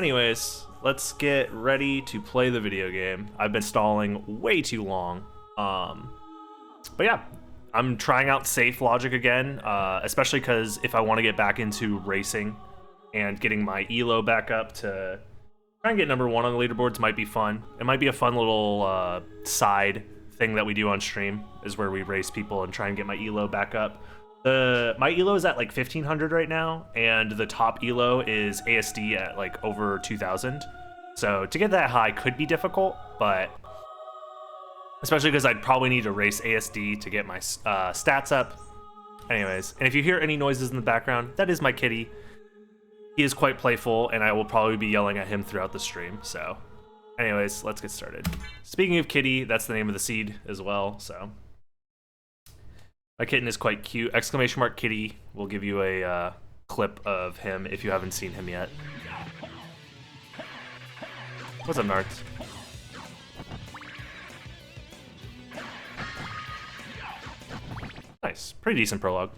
Anyways, let's get ready to play the video game. I've been stalling way too long. But yeah, I'm trying out safe logic again, especially because if I want to get back into racing and getting my elo back up to try and get number 1 on the leaderboards might be fun. It might be a fun little side thing that we do on stream, is where we race people and try and get my elo back up. My elo is at like 1500 right now, and the top elo is ASD at like over 2000. So to get that high could be difficult, but especially because I'd probably need to race ASD to get my stats up. Anyways, and if you hear any noises in the background, that is my kitty. He is quite playful, and I will probably be yelling at him throughout the stream. So anyways, let's get started. Speaking of kitty, that's the name of the seed as well, so. My kitten is quite cute. Exclamation mark kitty will give you a clip of him if you haven't seen him yet. What's up, Nards? Nice. Pretty decent prologue.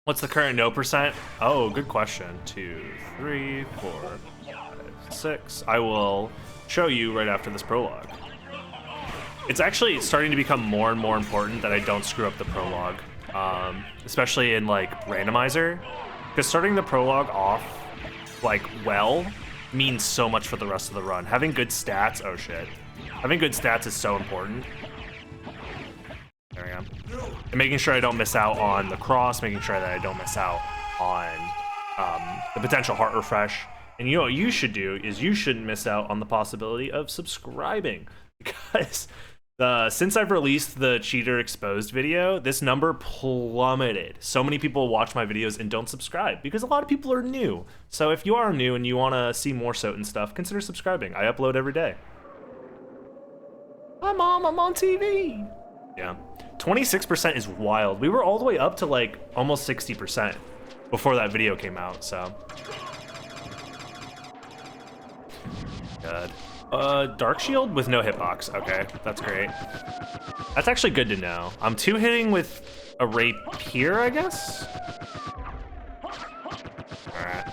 What's the current no percent? Oh, good question. 2, 3, 4, 5, 6. I will show you right after this prologue. It's actually starting to become more and more important that I don't screw up the prologue, especially in like randomizer, because starting the prologue off like well means so much for the rest of the run. Having good stats, oh shit, having good stats is so important. There I am. And making sure I don't miss out on the cross, making sure that I don't miss out on the potential heart refresh. And you know what you should do is you shouldn't miss out on the possibility of subscribing, because since I've released the cheater exposed video, this number plummeted. So many people watch my videos and don't subscribe because a lot of people are new. So if you are new and you want to see more Soten stuff, consider subscribing. I upload every day. Hi Mom, I'm on TV. Yeah, 26% is wild. We were all the way up to like almost 60% before that video came out, so. God. Dark Shield with no hitbox. Okay, that's great. That's actually good to know. I'm 2-hitting with a rapier, I guess? Alright.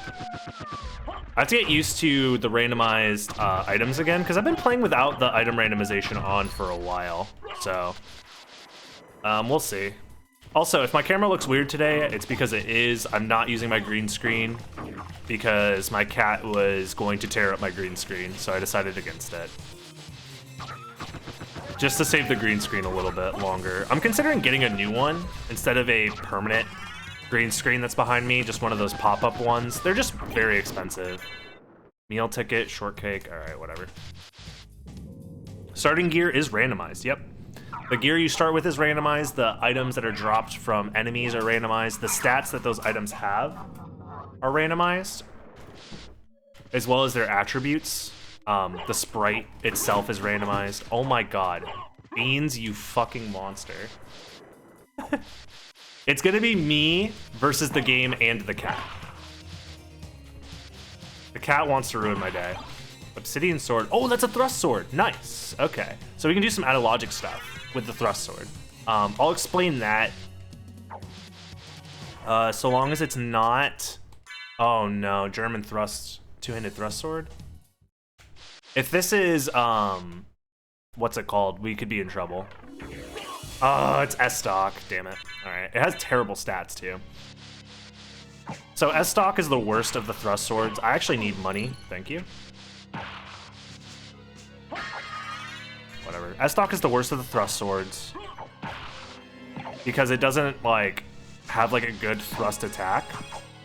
I have to get used to the randomized items again, because I've been playing without the item randomization on for a while, so we'll see. Also, if my camera looks weird today, it's because it is. I'm not using my green screen because my cat was going to tear up my green screen, so I decided against it. Just to save the green screen a little bit longer. I'm considering getting a new one instead of a permanent green screen that's behind me, just one of those pop-up ones. They're just very expensive. Meal ticket, shortcake, all right, whatever. Starting gear is randomized, yep. The gear you start with is randomized, the items that are dropped from enemies are randomized, the stats that those items have are randomized, as well as their attributes. The sprite itself is randomized. Oh my god. Beans, you fucking monster. It's gonna be me versus the game and the cat. The cat wants to ruin my day. Obsidian sword. Oh, that's a thrust sword. Nice. Okay. So we can do some analogic stuff with the thrust sword. I'll explain that. So long as it's not... Oh no, German thrust, 2-handed thrust sword. If this is, what's it called? We could be in trouble. Oh, it's S-stock, damn it. All right, it has terrible stats too. So S-stock is the worst of the thrust swords. I actually need money, thank you. Whatever. S-stock is the worst of the thrust swords because it doesn't like have like a good thrust attack.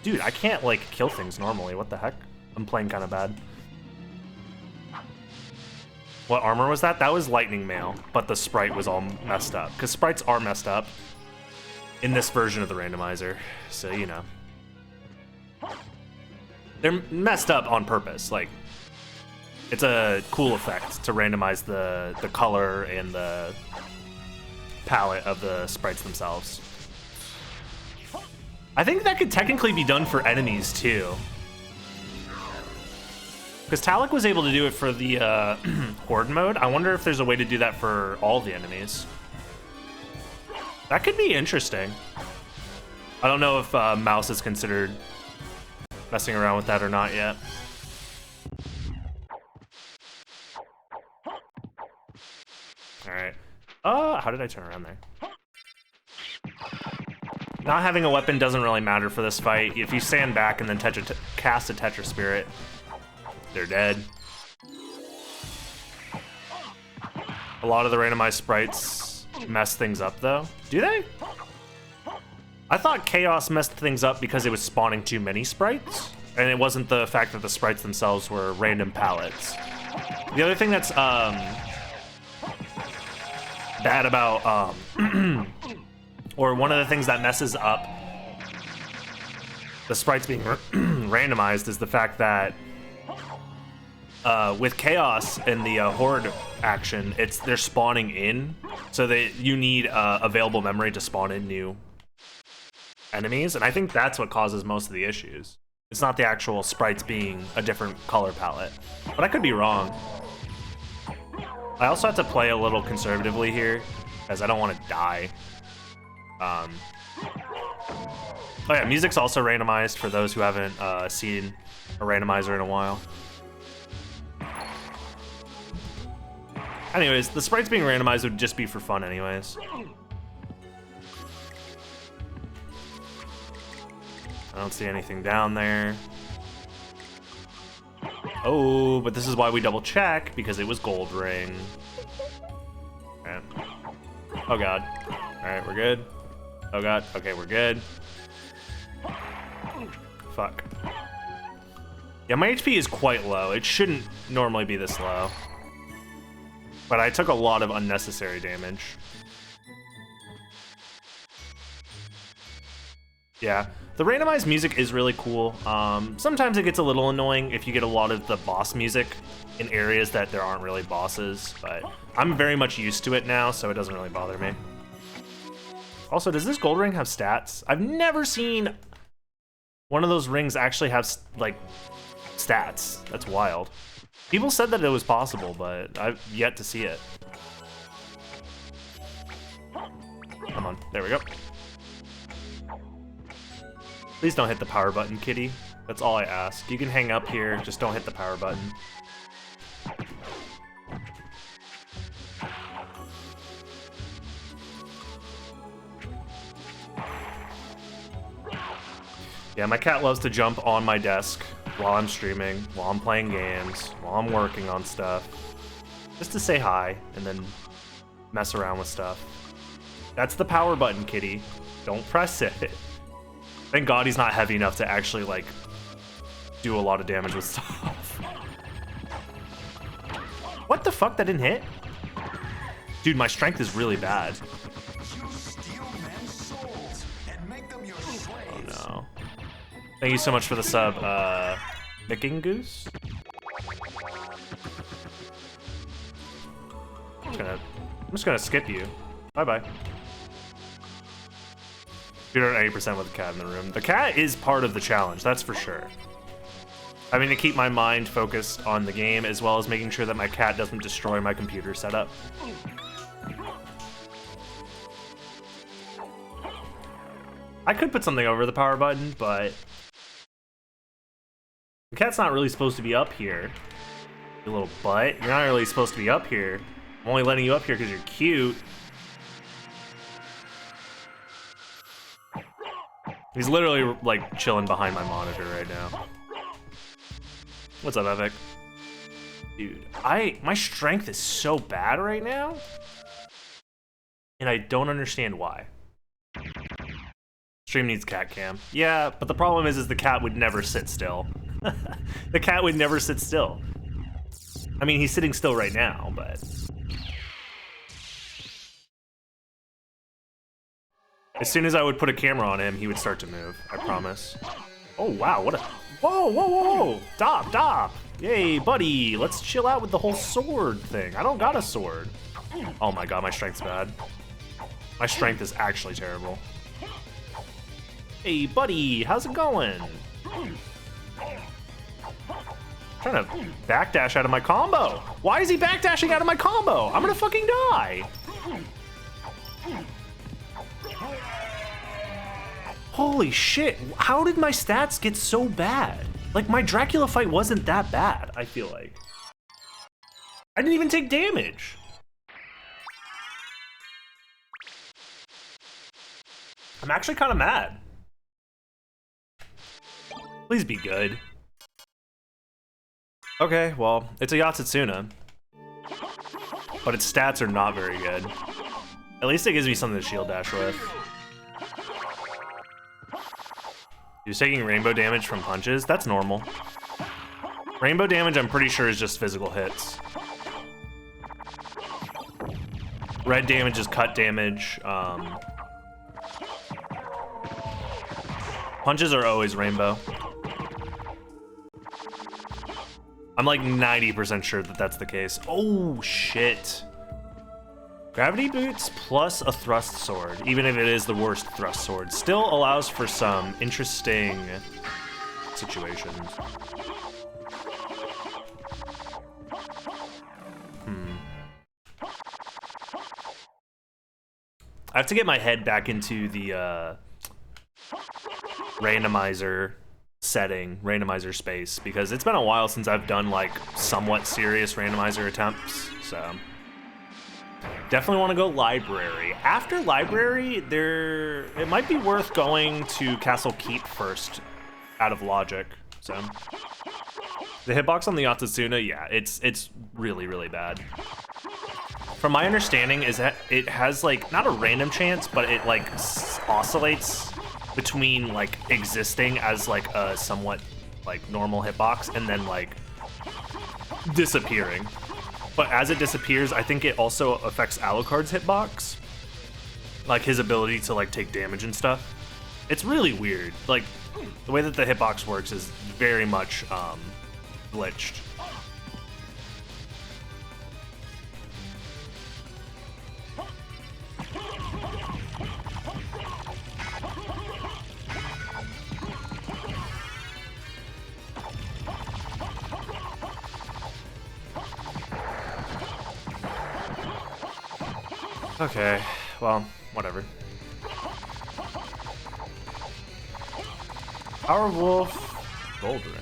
Dude, I can't like kill things normally. What the heck? I'm playing kind of bad. What armor was that? That was lightning mail, but the sprite was all messed up because sprites are messed up in this version of the randomizer. So, you know, they're messed up on purpose. Like, it's a cool effect to randomize the color and the palette of the sprites themselves. I think that could technically be done for enemies too. Because Talik was able to do it for the Horde mode. I wonder if there's a way to do that for all the enemies. That could be interesting. I don't know if Mouse is considered messing around with that or not yet. Alright. How did I turn around there? Not having a weapon doesn't really matter for this fight. If you stand back and then cast a Tetra Spirit, they're dead. A lot of the randomized sprites mess things up, though. Do they? I thought Chaos messed things up because it was spawning too many sprites, and it wasn't the fact that the sprites themselves were random palettes. The other thing that's bad about, or one of the things that messes up the sprites being randomized is the fact that with Chaos and the Horde action, they're spawning in, so that you need available memory to spawn in new enemies, and I think that's what causes most of the issues. It's not the actual sprites being a different color palette, but I could be wrong. I also have to play a little conservatively here, as I don't want to die. Oh yeah, music's also randomized for those who haven't seen a randomizer in a while. Anyways, the sprites being randomized would just be for fun anyways. I don't see anything down there. Oh, but this is why we double check, because it was gold ring. Okay. Oh god. Alright, we're good. Oh god, okay, we're good. Fuck. Yeah, my HP is quite low. It shouldn't normally be this low. But I took a lot of unnecessary damage. Yeah, the randomized music is really cool. Sometimes it gets a little annoying if you get a lot of the boss music in areas that there aren't really bosses, but I'm very much used to it now, so it doesn't really bother me. Also, does this gold ring have stats? I've never seen one of those rings actually have, like, stats. That's wild. People said that it was possible, but I've yet to see it. Come on, there we go. Please don't hit the power button, kitty. That's all I ask. You can hang up here, just don't hit the power button. Yeah, my cat loves to jump on my desk while I'm streaming, while I'm playing games, while I'm working on stuff. Just to say hi, and then mess around with stuff. That's the power button, kitty. Don't press it. Thank God he's not heavy enough to actually, like, do a lot of damage with stuff. What the fuck? That didn't hit? Dude, my strength is really bad. Oh no. Thank you so much for the sub, Micking Goose? I'm just gonna skip you. Bye-bye. 280% with the cat in the room. The cat is part of the challenge, that's for sure. I mean, to keep my mind focused on the game, as well as making sure that my cat doesn't destroy my computer setup. I could put something over the power button, but the cat's not really supposed to be up here. You little butt. You're not really supposed to be up here. I'm only letting you up here because you're cute. He's literally, like, chilling behind my monitor right now. What's up, Epic? Dude, my strength is so bad right now, and I don't understand why. Stream needs cat cam. Yeah, but the problem is the cat would never sit still. The cat would never sit still. I mean, he's sitting still right now, but... as soon as I would put a camera on him, he would start to move, I promise. Oh, wow, what a... Whoa, whoa, whoa, stop. Yay, buddy, let's chill out with the whole sword thing. I don't got a sword. Oh my god, my strength's bad. My strength is actually terrible. Hey, buddy, how's it going? Trying to backdash out of my combo. Why is he backdashing out of my combo? I'm gonna fucking die. Holy shit, how did my stats get so bad? Like, my Dracula fight wasn't that bad, I feel like. I didn't even take damage. I'm actually kind of mad. Please be good. Okay, well, it's a Yatsutsuna. But its stats are not very good. At least it gives me something to shield dash with. He was taking rainbow damage from punches? That's normal. Rainbow damage, I'm pretty sure, is just physical hits. Red damage is cut damage. Punches are always rainbow. I'm like 90% sure that that's the case. Oh, shit. Gravity boots plus a thrust sword, even if it is the worst thrust sword, still allows for some interesting situations. I have to get my head back into the randomizer setting, randomizer space, because it's been a while since I've done like somewhat serious randomizer attempts, so. Definitely want to go library. After library, it might be worth going to Castle Keep first, out of logic, so. The hitbox on the Yatsutsuna, yeah, it's really, really bad. From my understanding is that it has like, not a random chance, but it like oscillates between like existing as like a somewhat like normal hitbox and then like disappearing. But as it disappears, I think it also affects Alucard's hitbox. Like his ability to like take damage and stuff. It's really weird. Like the way that the hitbox works is very much glitched. Okay, well, whatever. Power Wolf, Gold Ring.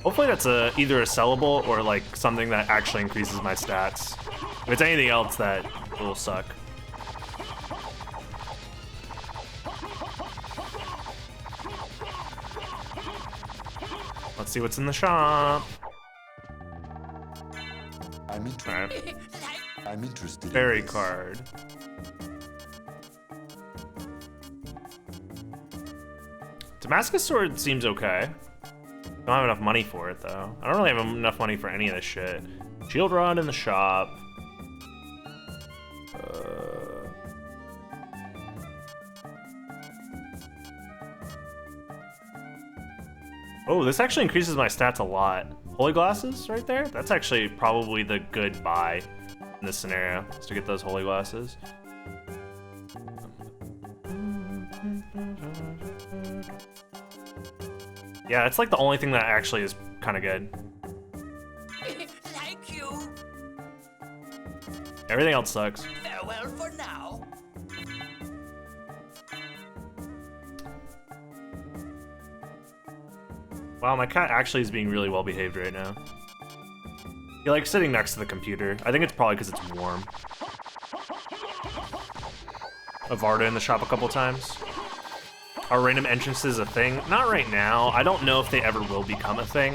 Hopefully that's either a sellable or like something that actually increases my stats. If it's anything else, that will suck. Let's see what's in the shop. I'm interested. I'm interested. Fairy card. Damascus sword seems okay. Don't have enough money for it though. I don't really have enough money for any of this shit. Shield rod in the shop. Oh, this actually increases my stats a lot. Holy glasses right there? That's actually probably the good buy in this scenario, is to get those holy glasses. Yeah, it's like the only thing that actually is kind of good. Thank you. Everything else sucks. Farewell for now. Wow, my cat actually is being really well behaved right now. He likes sitting next to the computer. I think it's probably because it's warm. Avarda in the shop a couple times. Are random entrances a thing? Not right now. I don't know if they ever will become a thing.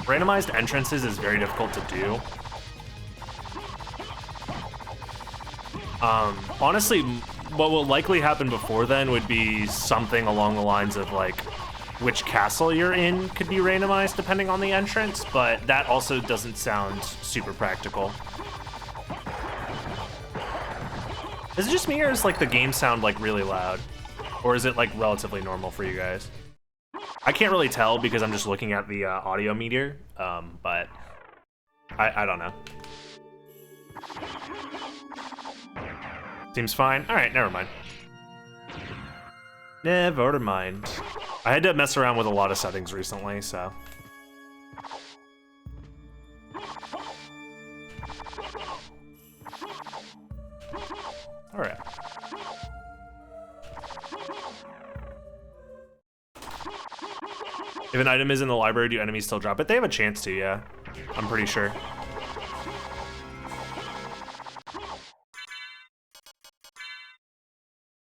Randomized entrances is very difficult to do. Honestly, what will likely happen before then would be something along the lines of like, which castle you're in could be randomized depending on the entrance, but that also doesn't sound super practical. Is it just me, or is like the game sound like really loud? Or is it like relatively normal for you guys? I can't really tell because I'm just looking at the audio meter, but I don't know. Seems fine. All right, never mind. Never mind. I had to mess around with a lot of settings recently, so. All right. If an item is in the library, do enemies still drop it? They have a chance to, yeah. I'm pretty sure.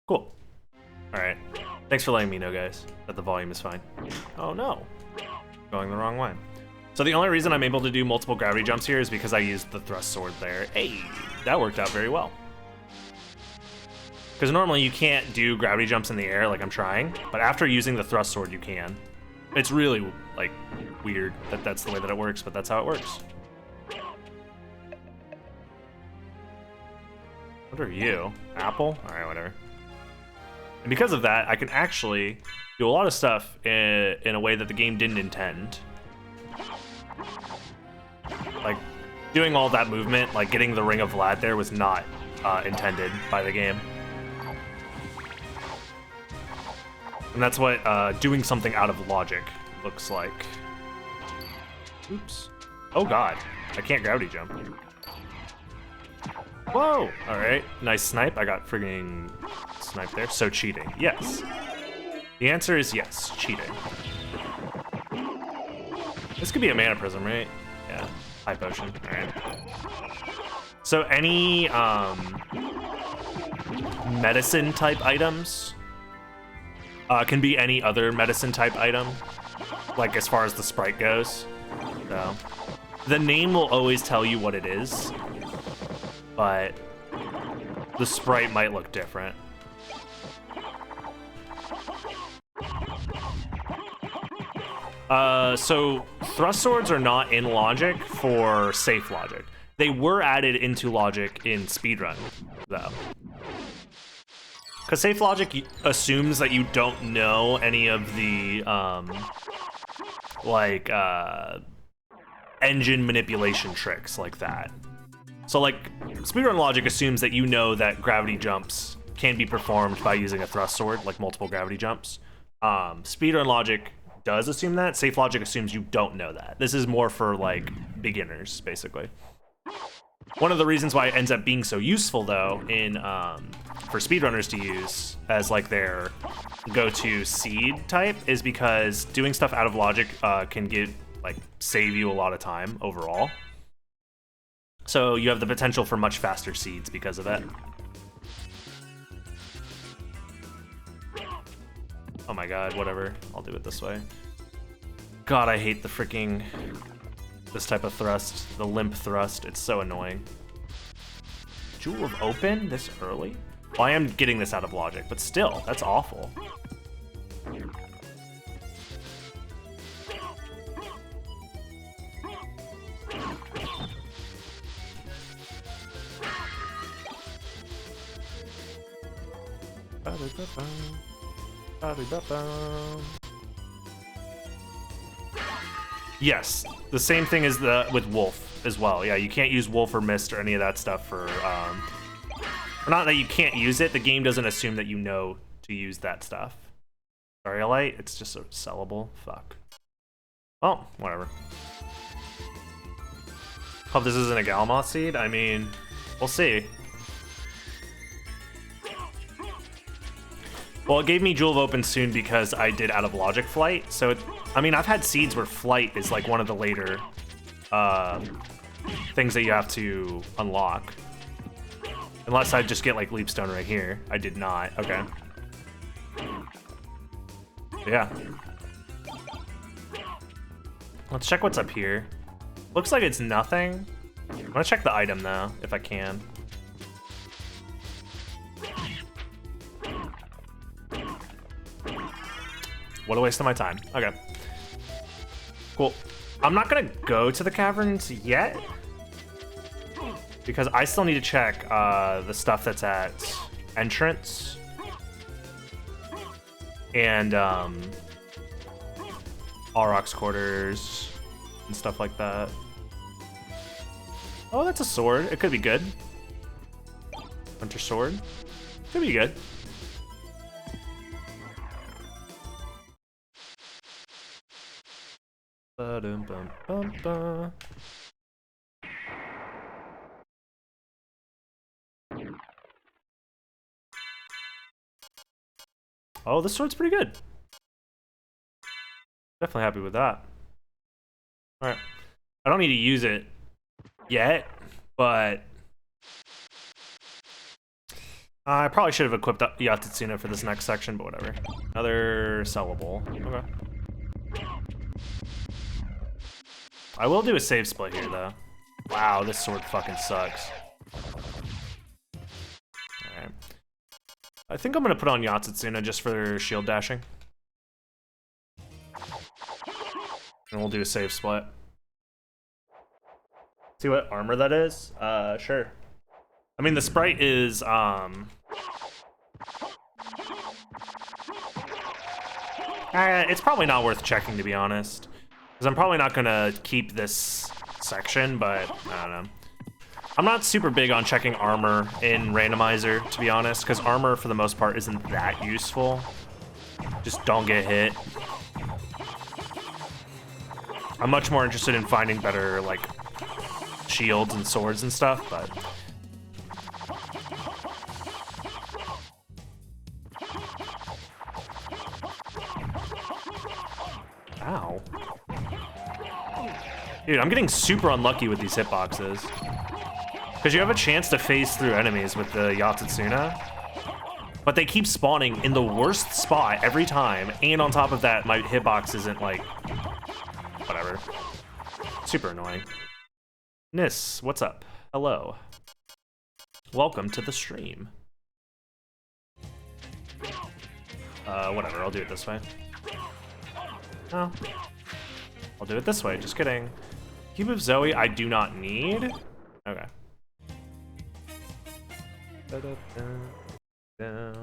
Cool. All right. Thanks for letting me know, guys, that the volume is fine. Oh no, going the wrong way. So the only reason I'm able to do multiple gravity jumps here is because I used the thrust sword there. Hey, that worked out very well. Because normally you can't do gravity jumps in the air like I'm trying, but after using the thrust sword, you can. It's really, like, weird that that's the way that it works, but that's how it works. What are you? Apple? All right, whatever. And because of that, I can actually do a lot of stuff in a way that the game didn't intend. Like, doing all that movement, like getting the Ring of Vlad there was not intended by the game. And that's what doing something out of logic looks like. Oops. Oh god, I can't gravity jump. Whoa! Alright, nice snipe. I got frigging sniped there. So cheating. Yes. The answer is yes, cheating. This could be a mana prism, right? Yeah. High potion. Alright. So any medicine type items can be any other medicine type item, like as far as the sprite goes. So the name will always tell you what it is, but the sprite might look different. So thrust swords are not in logic for safe logic. They were added into logic in speedrun, though. Because safe logic assumes that you don't know any of the, engine manipulation tricks like that. So, like, speedrun logic assumes that you know that gravity jumps can be performed by using a thrust sword, like multiple gravity jumps. Speedrun logic does assume that. Safe logic assumes you don't know that. This is more for, like, beginners, basically. One of the reasons why it ends up being so useful, though, in for speedrunners to use as like their go-to seed type is because doing stuff out of logic can save you a lot of time overall. So you have the potential for much faster seeds because of it. Oh my god, whatever. I'll do it this way. God, I hate the freaking this type of thrust, the limp thrust. It's so annoying. Jewel of Open this early? Well, I am getting this out of logic, but still, that's awful. Yes, the same thing as with Wolf as well. Yeah, you can't use Wolf or Mist or any of that stuff for, not that you can't use it, the game doesn't assume that you know to use that stuff. Starlight, it's just a sellable, fuck. Oh, whatever. Hope this isn't a Galamoth seed, I mean, we'll see. Well, it gave me Jewel of Open soon because I did out of logic flight. So, I mean, I've had seeds where flight is like one of the later things that you have to unlock. Unless I just get like Leapstone right here. I did not. Okay. Yeah. Let's check what's up here. Looks like it's nothing. I'm gonna check the item though, if I can. What a waste of my time. Okay. Cool. I'm not gonna go to the caverns yet, because I still need to check the stuff that's at entrance. And Auroch's quarters and stuff like that. Oh, that's a sword. It could be good. Hunter sword. Could be good. Ba-dum-bum-bum-bum. Oh, this sword's pretty good. Definitely happy with that. All right. I don't need to use it yet, but I probably should have equipped Yatsutsuna for this next section, but whatever. Another sellable. Okay. I will do a save split here, though. Wow, this sword fucking sucks. Alright. I think I'm gonna put on Yatsutsuna just for shield dashing. And we'll do a save split. See what armor that is? Sure. I mean, the sprite is, it's probably not worth checking, to be honest. Because I'm probably not gonna keep this section, but I don't know. I'm not super big on checking armor in randomizer, to be honest, because armor, for the most part, isn't that useful. Just don't get hit. I'm much more interested in finding better, like, shields and swords and stuff, but... Ow. Dude, I'm getting super unlucky with these hitboxes. Because you have a chance to phase through enemies with the Yatsutsuna, but they keep spawning in the worst spot every time, and on top of that, my hitbox isn't, like, whatever. Super annoying. Nis, what's up? Hello. Welcome to the stream. Whatever, I'll do it this way. Oh. I'll do it this way, just kidding. Cube of Zoe, I do not need. Okay. And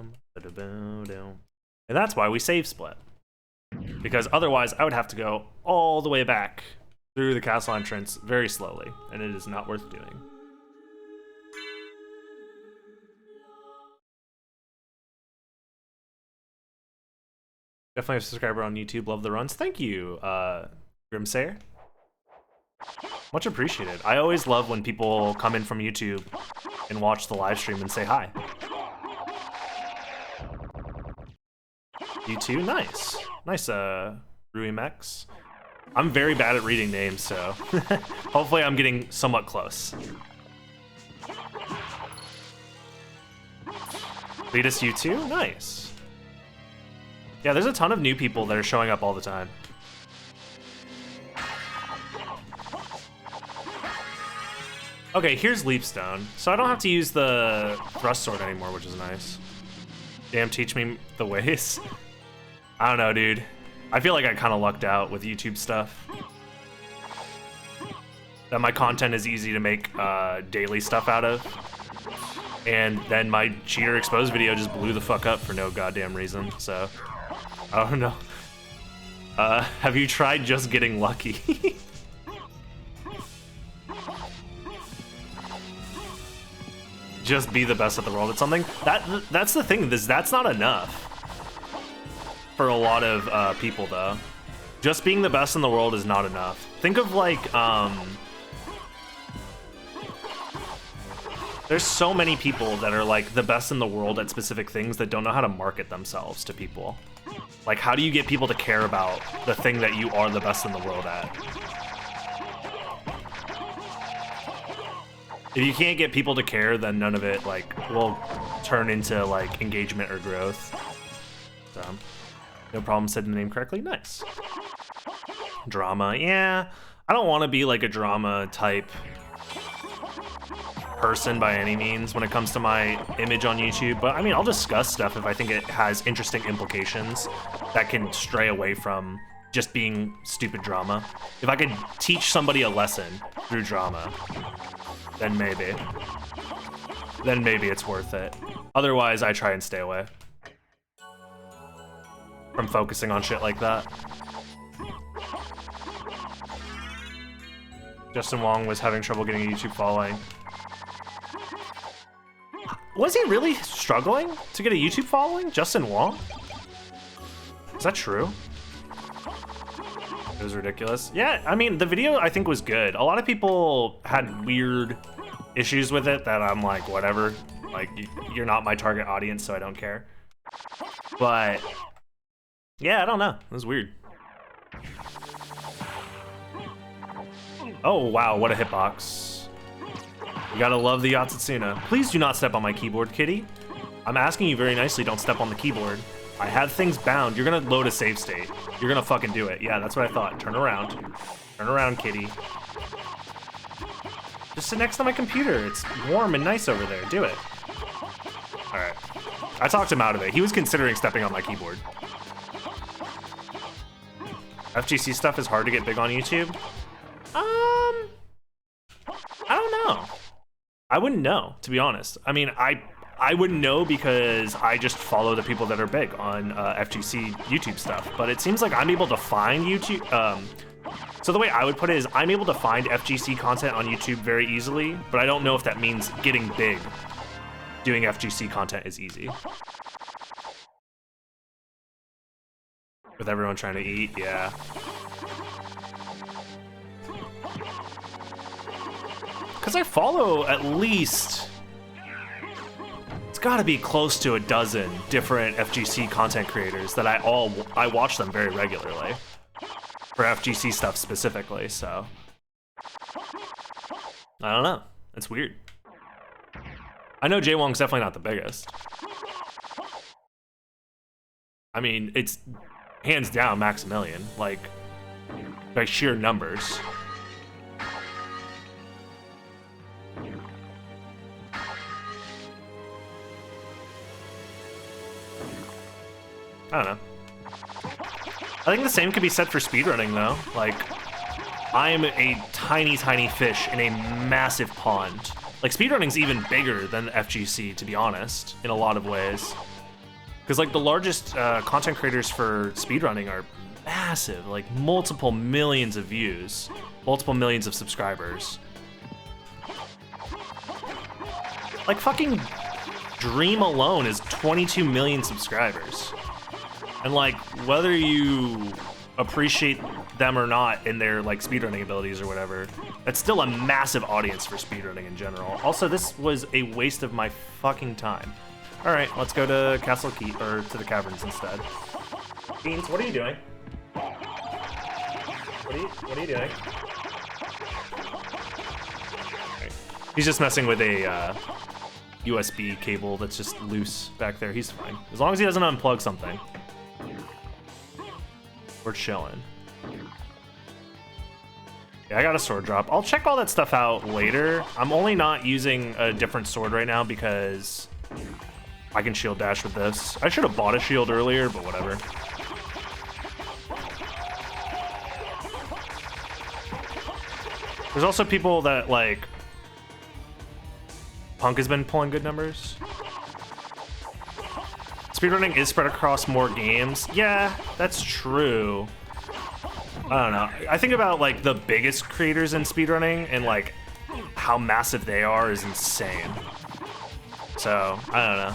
that's why we save split. Because otherwise, I would have to go all the way back through the castle entrance very slowly, and it is not worth doing. Definitely a subscriber on YouTube. Love the runs. Thank you, Grimsayer. Much appreciated. I always love when people come in from YouTube and watch the live stream and say hi. You too? Nice. Nice, Ruimex. I'm very bad at reading names, so hopefully I'm getting somewhat close. Leadus, you too? Nice. Yeah, there's a ton of new people that are showing up all the time. Okay, here's Leapstone. So I don't have to use the thrust sword anymore, which is nice. Damn, teach me the ways. I don't know, dude. I feel like I kind of lucked out with YouTube stuff. That my content is easy to make daily stuff out of. And then my cheater exposed video just blew the fuck up for no goddamn reason, so... I don't know. Have you tried just getting lucky? Just be the best at the world at something? That's the thing, that's not enough. For a lot of people, though. Just being the best in the world is not enough. Think of, like, there's so many people that are, like, the best in the world at specific things that don't know how to market themselves to people. Like, how do you get people to care about the thing that you are the best in the world at? If you can't get people to care, then none of it, like, will turn into, like, engagement or growth. So, no problem said the name correctly. Nice. Drama, yeah. I don't want to be, like, a drama type person by any means when it comes to my image on YouTube, but I mean, I'll discuss stuff if I think it has interesting implications that can stray away from just being stupid drama. If I could teach somebody a lesson through drama, then maybe it's worth it. Otherwise, I try and stay away from focusing on shit like that. Justin Wong was having trouble getting a YouTube following. Was he really struggling to get a YouTube following? Justin Wong? Is that true? It was ridiculous. Yeah, I mean, the video I think was good. A lot of people had weird issues with it that I'm like, whatever. Like, you're not my target audience, so I don't care. But, yeah, I don't know. It was weird. Oh, wow, what a hitbox. You gotta love the Yatsutsuna. Please do not step on my keyboard, kitty. I'm asking you very nicely, don't step on the keyboard. I have things bound. You're gonna load a save state. You're gonna fucking do it. Yeah, that's what I thought. Turn around. Turn around, kitty. Just sit next to my computer. It's warm and nice over there. Do it. All right. I talked him out of it. He was considering stepping on my keyboard. FGC stuff is hard to get big on YouTube. I don't know. I wouldn't know, to be honest. I mean, I wouldn't know because I just follow the people that are big on FGC YouTube stuff. But it seems like I'm able to find YouTube. So the way I would put it is I'm able to find FGC content on YouTube very easily, but I don't know if that means getting big. Doing FGC content is easy. With everyone trying to eat, yeah. Because I follow at least... It's gotta be close to a dozen different FGC content creators that I watch them very regularly. For FGC stuff specifically, so... I don't know. It's weird. I know Jaewong's definitely not the biggest. I mean, it's hands down Maximilian, like, by sheer numbers. I don't know. I think the same could be said for speedrunning, though. Like, I am a tiny, tiny fish in a massive pond. Like, speedrunning's even bigger than FGC, to be honest, in a lot of ways. Because, like, the largest content creators for speedrunning are massive. Like, multiple millions of views. Multiple millions of subscribers. Like, fucking Dream alone is 22 million subscribers. And, like, whether you appreciate them or not in their, like, speedrunning abilities or whatever, that's still a massive audience for speedrunning in general. Also, this was a waste of my fucking time. All right, let's go to Castle Key, or to the caverns instead. Beans, what are you doing? What are you doing? Right. He's just messing with a USB cable that's just loose back there. He's fine. As long as he doesn't unplug something. We're chilling. Yeah, I got a sword drop. I'll check all that stuff out later. I'm only not using a different sword right now because I can shield dash with this. I should have bought a shield earlier, but whatever. There's also people that, like... Punk has been pulling good numbers. Speedrunning is spread across more games. Yeah, that's true. I don't know. I think about, like, the biggest creators in speedrunning and, like, how massive they are is insane. So, I don't know.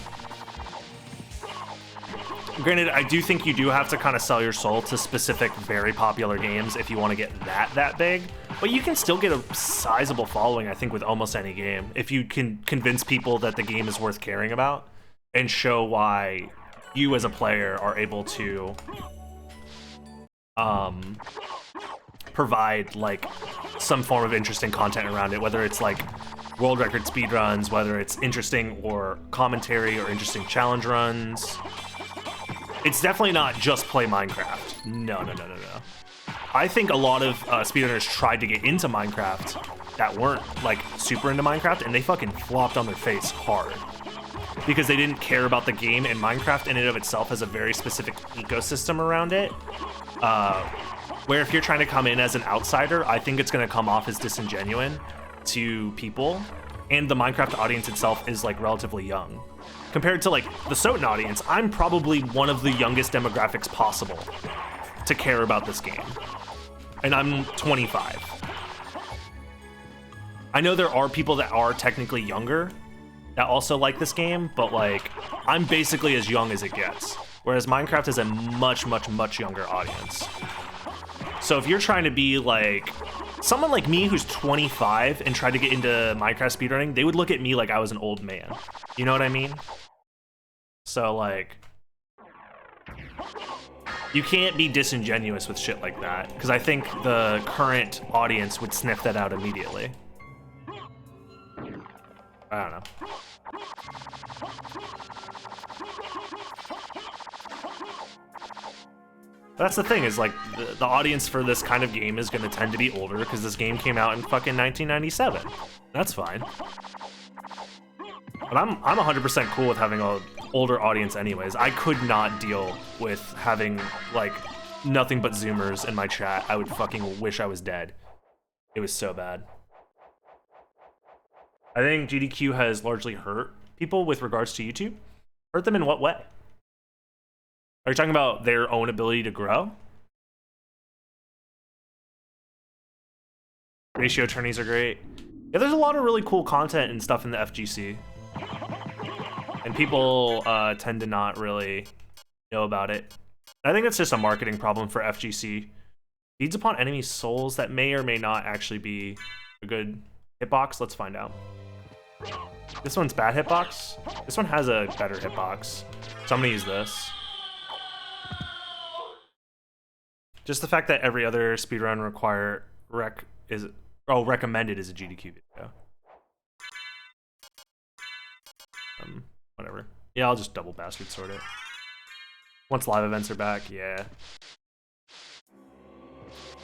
Granted, I do think you do have to kind of sell your soul to specific, very popular games if you want to get that big. But you can still get a sizable following, I think, with almost any game. If you can convince people that the game is worth caring about and show why you as a player are able to provide, like, some form of interesting content around it, whether it's, like, world record speedruns, whether it's interesting or commentary or interesting challenge runs. It's definitely not just play Minecraft. No. I think a lot of speedrunners tried to get into Minecraft that weren't, like, super into Minecraft, and they fucking flopped on their face hard. Because they didn't care about the game, and Minecraft in and of itself has a very specific ecosystem around it. Where if you're trying to come in as an outsider, I think it's gonna come off as disingenuous to people. And the Minecraft audience itself is, like, relatively young. Compared to, like, the Soten audience, I'm probably one of the youngest demographics possible to care about this game. And I'm 25. I know there are people that are technically younger that also like this game, but, like, I'm basically as young as it gets. Whereas Minecraft is a much, much, much younger audience. So if you're trying to be, like, someone like me who's 25 and tried to get into Minecraft speedrunning, they would look at me like I was an old man. You know what I mean? So, like, you can't be disingenuous with shit like that, because I think the current audience would sniff that out immediately. I don't know. That's the thing, is like the audience for this kind of game is going to tend to be older because this game came out in fucking 1997. That's fine. But I'm 100% cool with having an older audience anyways. I could not deal with having like nothing but Zoomers in my chat. I would fucking wish I was dead. It was so bad. I think GDQ has largely hurt people with regards to YouTube. Hurt them in what way? Are you talking about their own ability to grow? Ratio attorneys are great. Yeah, there's a lot of really cool content and stuff in the FGC. And people tend to not really know about it. I think it's just a marketing problem for FGC. Feeds upon enemy souls, that may or may not actually be a good hitbox. Let's find out. This one's bad hitbox. This one has a better hitbox. So I'm gonna use this. Just the fact that every other speedrun recommended is a GDQ video. Whatever. Yeah, I'll just double bastard sort it. Once live events are back, yeah.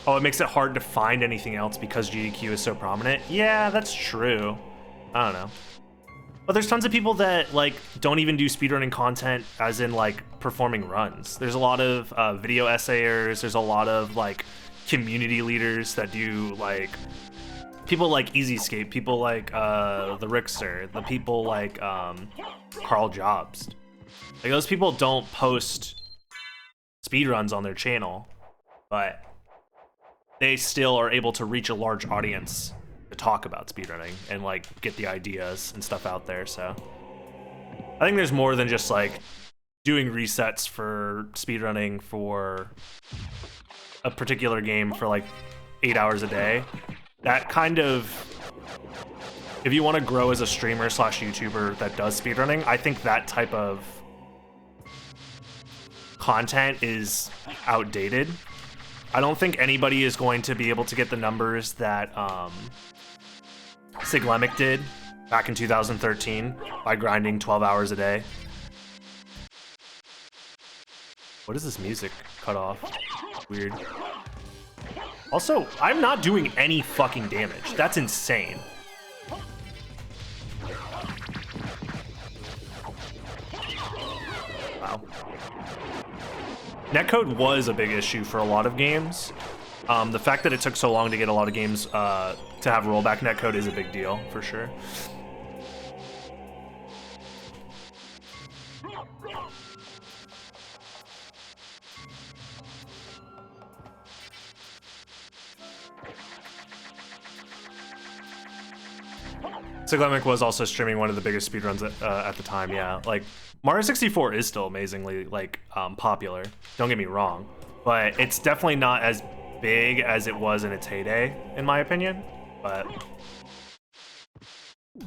Oh, it makes it hard to find anything else because GDQ is so prominent. Yeah, that's true. I don't know. But there's tons of people that like don't even do speedrunning content as in like performing runs. There's a lot of video essayers, there's a lot of like community leaders that do like people like EasyScape, people like the Rickster, the people like Carl Jobs. Like those people don't post speedruns on their channel, but they still are able to reach a large audience to talk about speedrunning and like get the ideas and stuff out there. So I think there's more than just like doing resets for speedrunning for a particular game for like 8 hours a day. That kind of, if you want to grow as a streamer slash YouTuber that does speedrunning, I think that type of content is outdated. I don't think anybody is going to be able to get the numbers that Siglemic did back in 2013 by grinding 12 hours a day. What is this music cut off? Weird. Also, I'm not doing any fucking damage. That's insane. Wow. Netcode was a big issue for a lot of games. The fact that it took so long to get a lot of games to have rollback netcode is a big deal, for sure. Siglemic was also streaming one of the biggest speedruns at the time, yeah. Like, Mario 64 is still amazingly, like, popular. Don't get me wrong. But it's definitely not as big as it was in its heyday, in my opinion. But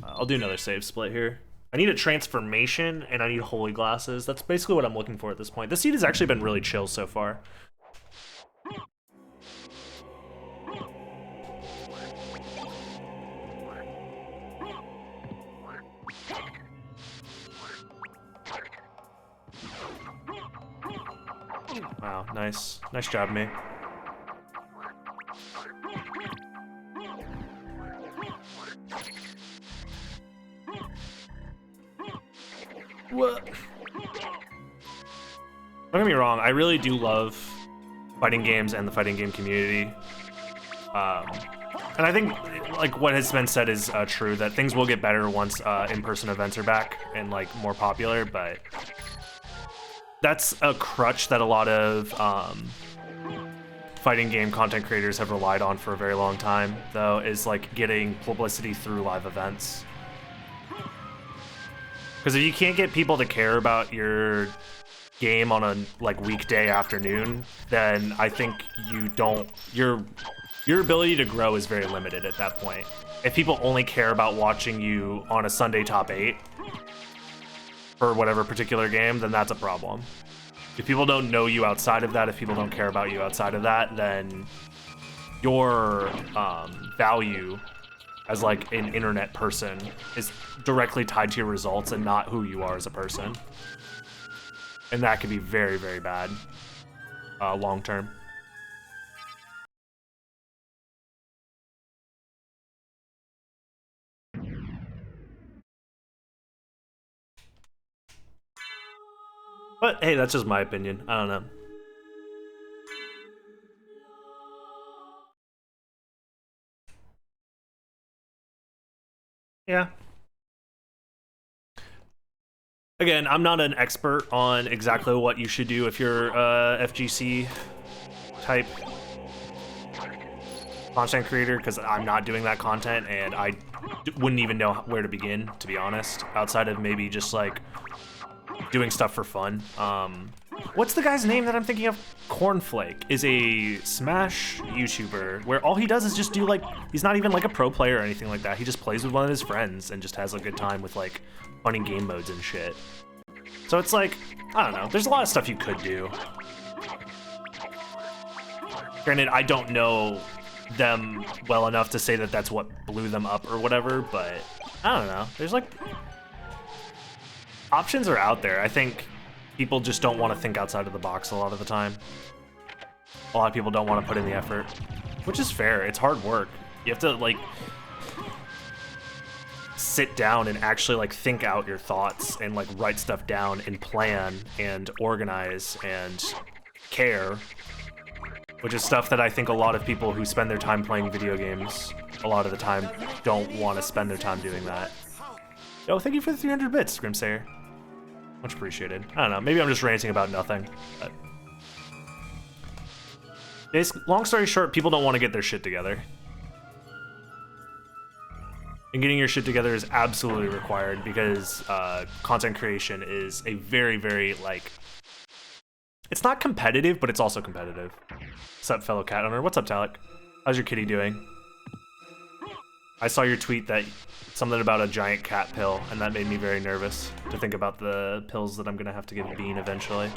I'll do another save split here. I need a transformation, and I need holy glasses. That's basically what I'm looking for at this point. The seed has actually been really chill so far. Wow, nice. Nice job, me. What? Don't get me wrong, I really do love fighting games and the fighting game community. And I think like what has been said is true, that things will get better once in-person events are back and like more popular, but that's a crutch that a lot of fighting game content creators have relied on for a very long time, though, is like getting publicity through live events. Because if you can't get people to care about your game on a like weekday afternoon, then I think you don't, your ability to grow is very limited at that point. If people only care about watching you on a Sunday top 8 for whatever particular game, then that's a problem. If people don't know you outside of that, if people don't care about you outside of that, then your value as like an internet person is directly tied to your results and not who you are as a person. And that can be very, very bad long term. But hey, that's just my opinion. I don't know. Yeah. Again, I'm not an expert on exactly what you should do if you're FGC type content creator, because I'm not doing that content and I wouldn't even know where to begin, to be honest, outside of maybe just like doing stuff for fun. What's the guy's name that I'm thinking of? Cornflake is a Smash YouTuber where all he does is just do like, he's not even like a pro player or anything like that. He just plays with one of his friends and just has a good time with like funny game modes and shit. So it's like, I don't know, there's a lot of stuff you could do. Granted, I don't know them well enough to say that that's what blew them up or whatever, but I don't know. There's like, options are out there. I think people just don't want to think outside of the box a lot of the time. A lot of people don't want to put in the effort, which is fair. It's hard work. You have to like sit down and actually like think out your thoughts and like write stuff down and plan and organize and care, which is stuff that I think a lot of people who spend their time playing video games a lot of the time don't want to spend their time doing that. Yo, thank you for the 300 bits, Grimsayer. Much appreciated. I don't know, maybe I'm just ranting about nothing. But long story short, people don't want to get their shit together. And getting your shit together is absolutely required because content creation is a very, very, like, it's not competitive, but it's also competitive. What's up, fellow cat owner? What's up, Talik? How's your kitty doing? I saw your tweet that something about a giant cat pill, and that made me very nervous to think about the pills that I'm gonna have to give Bean eventually.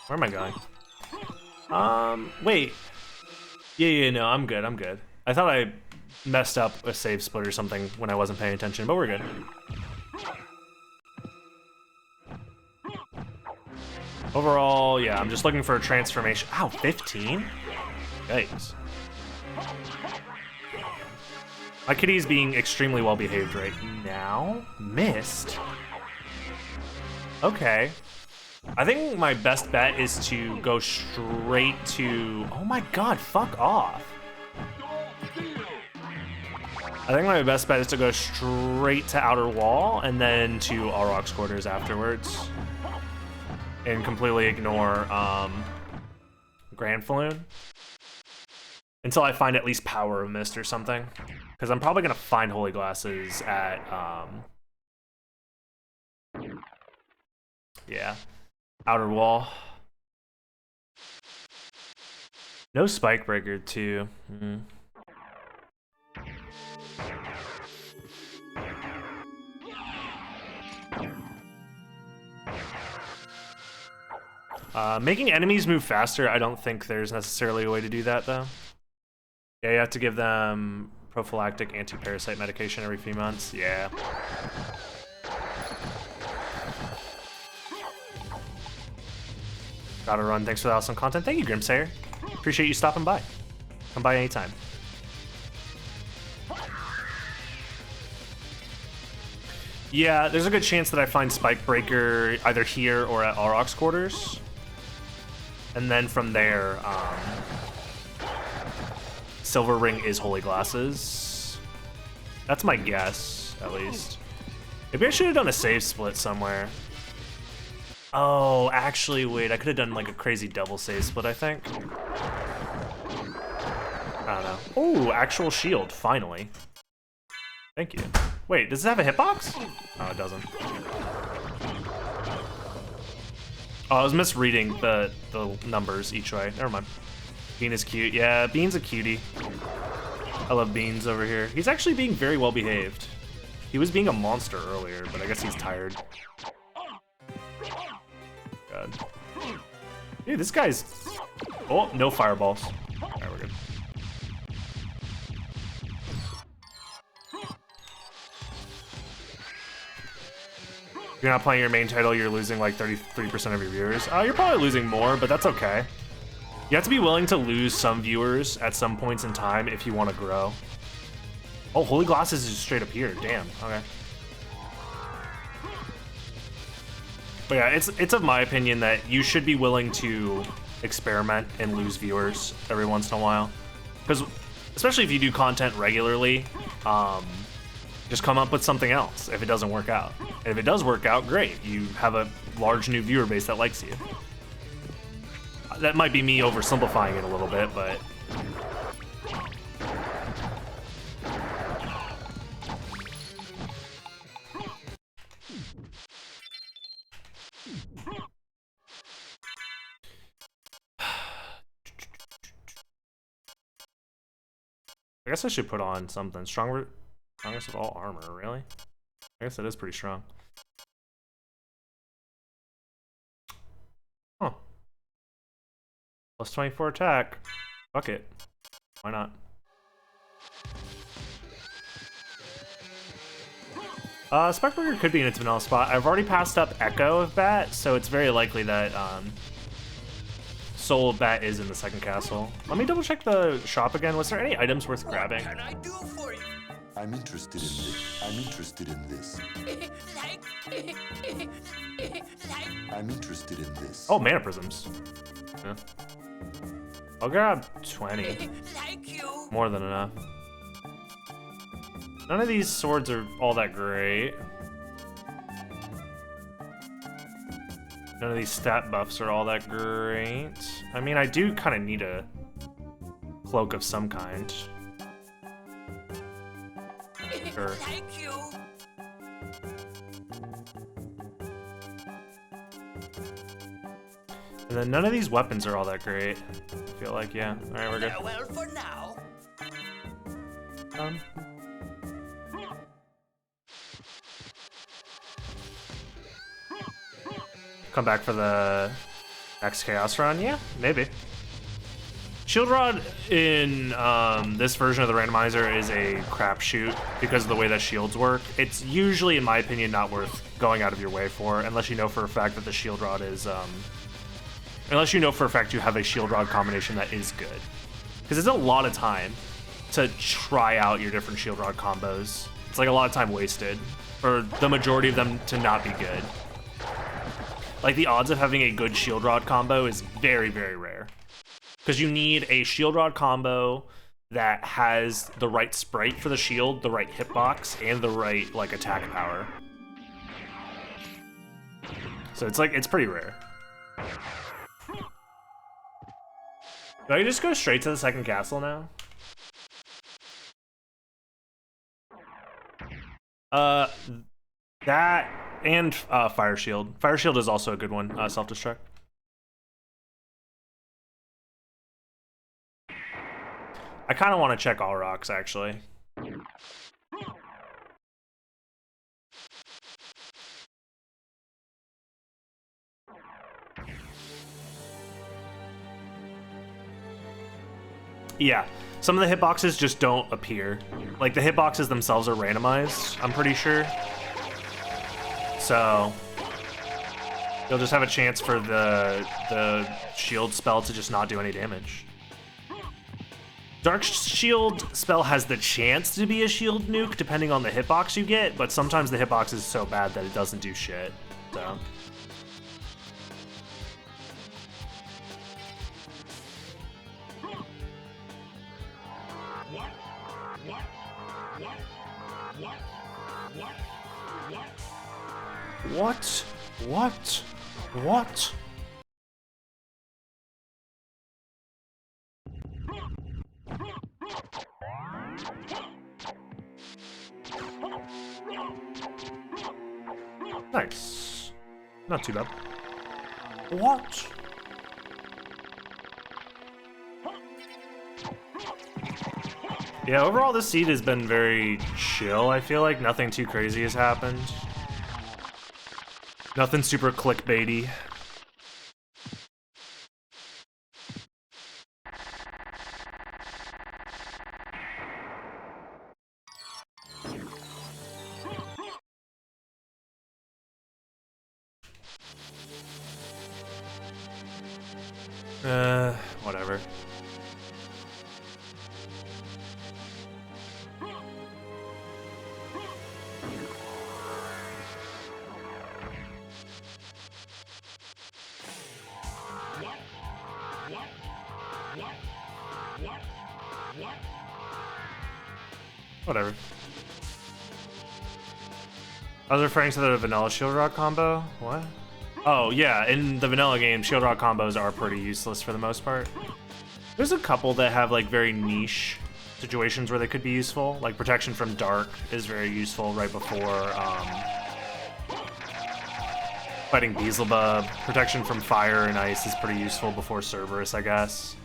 Where am I going? Wait. Yeah, no, I'm good. I thought I messed up a save split or something when I wasn't paying attention, but we're good. Overall, yeah, I'm just looking for a transformation. Ow, 15? Yikes. My kitty's being extremely well behaved right now. Missed? Okay. I think my best bet is to go straight to... Oh my god, fuck off. I think my best bet is to go straight to Outer Wall and then to Auroch's quarters afterwards. And completely ignore Grand Falloon. Until I find at least Power of Mist or something. Because I'm probably going to find Holy Glasses at... yeah. Outer Wall. No Spike Breaker too. Making enemies move faster, I don't think there's necessarily a way to do that though. Yeah, you have to give them prophylactic anti-parasite medication every few months. Yeah. Gotta run. Thanks for the awesome content. Thank you, Grimsayer. Appreciate you stopping by. Come by anytime. Yeah, there's a good chance that I find Spike Breaker either here or at Auroch's quarters. And then from there, Silver Ring is Holy Glasses. That's my guess, at least. Maybe I should have done a save split somewhere. Oh, actually, wait, I could have done like a crazy double save split, I think. I don't know. Oh, actual shield, finally. Thank you. Wait, does it have a hitbox? Oh, it doesn't. Oh, I was misreading the numbers each way. Never mind. Bean is cute. Yeah, Bean's a cutie. I love Beans over here. He's actually being very well behaved. He was being a monster earlier, but I guess he's tired. God. Dude, this guy's... Oh, no fireballs. Alright, we're good. If you're not playing your main title, you're losing like 33% of your viewers. You're probably losing more, but that's okay. You have to be willing to lose some viewers at some points in time if you want to grow. Oh, Holy Glasses is just straight up here. Damn. Okay. But yeah, it's of my opinion that you should be willing to experiment and lose viewers every once in a while. Because especially if you do content regularly, just come up with something else if it doesn't work out. And if it does work out, great. You have a large new viewer base that likes you. That might be me oversimplifying it a little bit, but... I guess I should put on something. Strongest of all armor, really? I guess that is pretty strong. Huh. Plus 24 attack. Fuck it. Why not? Spectreburger could be in its vanilla spot. I've already passed up Echo of Bat, so it's very likely that Soul of Bat is in the second castle. Let me double check the shop again. Was there any items worth grabbing? What can I do for you? I'm interested in this. I'm interested in this. I'm interested in this. Oh, mana prisms. Yeah. I'll grab 20. More than enough. None of these swords are all that great. None of these stat buffs are all that great. I mean, I do kind of need a cloak of some kind. Sure. Thank you. And then none of these weapons are all that great. I feel like, yeah. All right, we're good. Well, for now. Come back for the next Chaos run? Yeah, maybe. Shield Rod in this version of the randomizer is a crapshoot because of the way that shields work. It's usually, in my opinion, not worth going out of your way for, unless you know for a fact that the Shield Rod is, unless you know for a fact you have a Shield Rod combination that is good. Because it's a lot of time to try out your different Shield Rod combos. It's like a lot of time wasted, or the majority of them to not be good. Like, the odds of having a good Shield Rod combo is very, very rare. Because you need a Shield Rod combo that has the right sprite for the shield, the right hitbox, and the right, like, attack power. So it's like, it's pretty rare. Do I just go straight to the second castle now? That and Fire Shield. Fire Shield is also a good one, self-destruct. I kind of want to check all rocks, actually. Yeah, some of the hitboxes just don't appear. Like, the hitboxes themselves are randomized, I'm pretty sure. So you'll just have a chance for the shield spell to just not do any damage. Dark Shield spell has the chance to be a shield nuke depending on the hitbox you get, but sometimes the hitbox is so bad that it doesn't do shit. So What? What? What? Nice. Not too bad. What? Yeah, overall this seed has been very chill. I feel like nothing too crazy has happened. Nothing super clickbaity. Whatever. Whatever. I was referring to the vanilla shield rock combo. What? Oh yeah, in the vanilla game, shield rock combos are pretty useless for the most part. There's a couple that have like very niche situations where they could be useful. Like protection from dark is very useful right before fighting Beelzebub. Protection from fire and ice is pretty useful before Cerberus, I guess.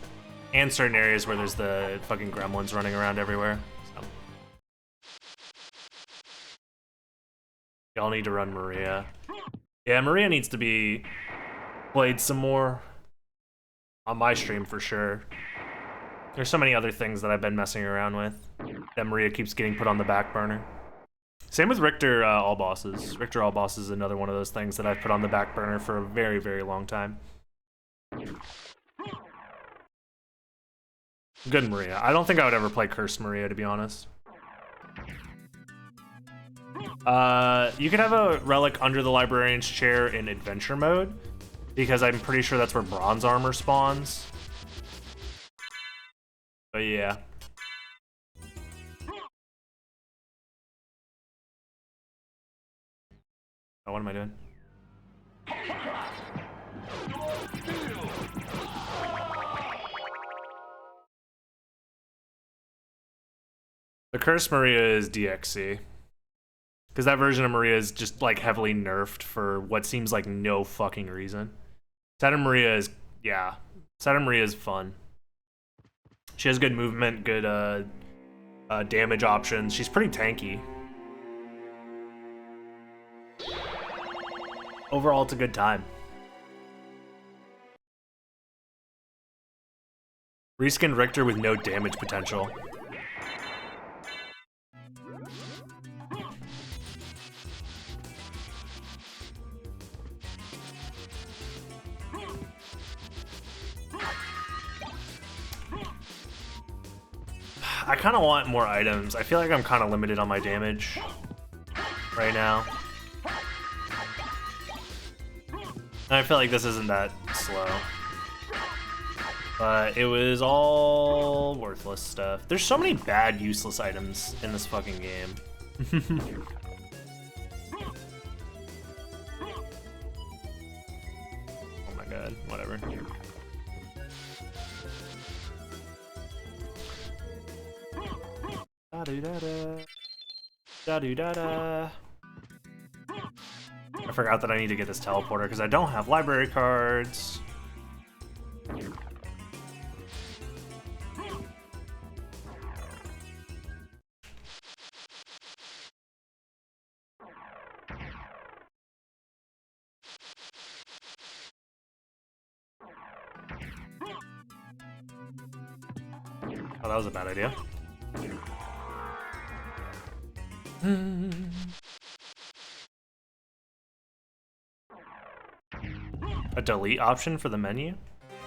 And certain areas where there's the fucking gremlins running around everywhere. So. Y'all need to run Maria. Yeah, Maria needs to be played some more on my stream for sure. There's so many other things that I've been messing around with that Maria keeps getting put on the back burner. Same with Richter all bosses. Richter all bosses is another one of those things that I've put on the back burner for a very, very long time. Good Maria. I don't think I would ever play Cursed Maria, to be honest. You can have a relic under the librarian's chair in adventure mode, because I'm pretty sure that's where bronze armor spawns. But yeah. Oh, what am I doing? The Cursed Maria is DXC. Because that version of Maria is just like heavily nerfed for what seems like no fucking reason. Saturn Maria is, yeah. Saturn Maria is fun. She has good movement, good damage options. She's pretty tanky. Overall, it's a good time. Reskinned Richter with no damage potential. I kind of want more items. I feel like I'm kind of limited on my damage right now. And I feel like this isn't that slow. But it was all worthless stuff. There's so many bad, useless items in this fucking game. Oh my god, whatever. Da-do-da-da. Da-do-da-da. I forgot that I need to get this teleporter because I don't have library cards. Oh, that was a bad idea. A delete option for the menu?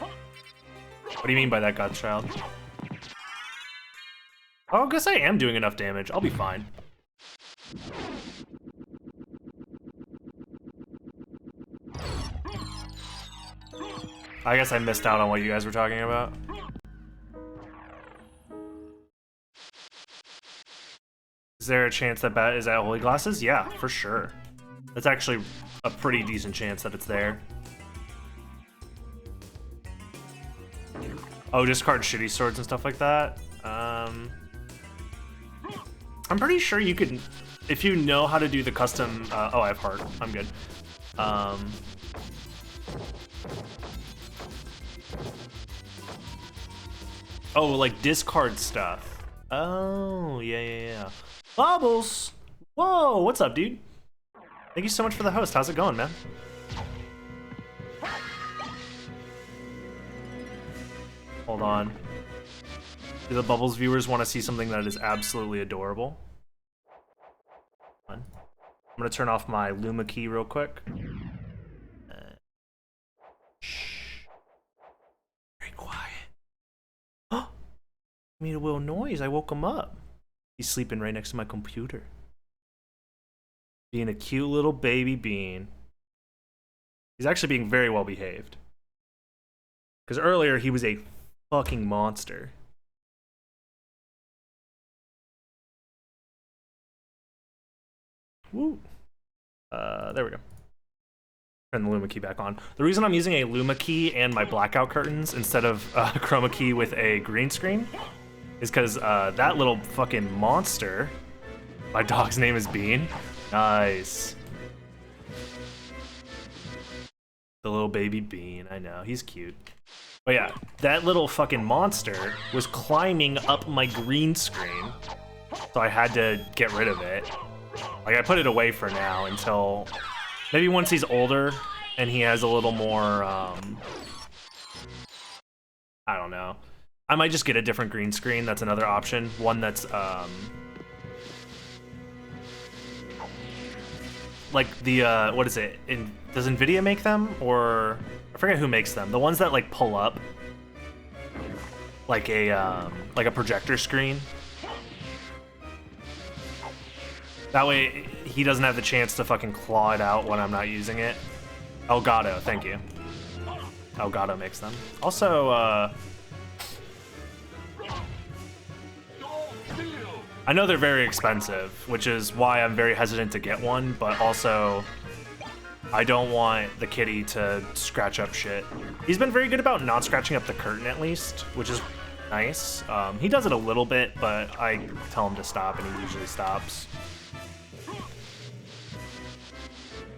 What do you mean by that, Godchild? Oh, I guess I am doing enough damage. I'll be fine. I guess I missed out on what you guys were talking about. Is there a chance that Bat is at Holy Glasses? Yeah, for sure. That's actually a pretty decent chance that it's there. Oh, discard shitty swords and stuff like that? I'm pretty sure you could, if you know how to do the custom, oh, I have heart, I'm good. Oh, like discard stuff. Oh, yeah. Bubbles! Whoa, what's up, dude? Thank you so much for the host. How's it going, man? Hold on. Do the Bubbles viewers want to see something that is absolutely adorable? I'm gonna turn off my Luma key real quick. Shh. Very quiet. Oh, made a little noise. I woke him up. He's sleeping right next to my computer. Being a cute little baby bean. He's actually being very well behaved. Because earlier he was a fucking monster. Woo. There we go. Turn the Luma key back on. The reason I'm using a Luma key and my blackout curtains instead of a chroma key with a green screen is because that little fucking monster, my dog's name is Bean. Nice. The little baby Bean, I know, he's cute. But yeah, that little fucking monster was climbing up my green screen, so I had to get rid of it. Like, I put it away for now until maybe once he's older and he has a little more, I don't know. I might just get a different green screen. That's another option. One that's, like the, what is it? Does NVIDIA make them? Or, I forget who makes them. The ones that, like, pull up. Like a projector screen. That way, he doesn't have the chance to fucking claw it out when I'm not using it. Elgato, thank you. Elgato makes them. Also, I know they're very expensive, which is why I'm very hesitant to get one, but also, I don't want the kitty to scratch up shit. He's been very good about not scratching up the curtain, at least, which is nice. He does it a little bit, but I tell him to stop, and he usually stops.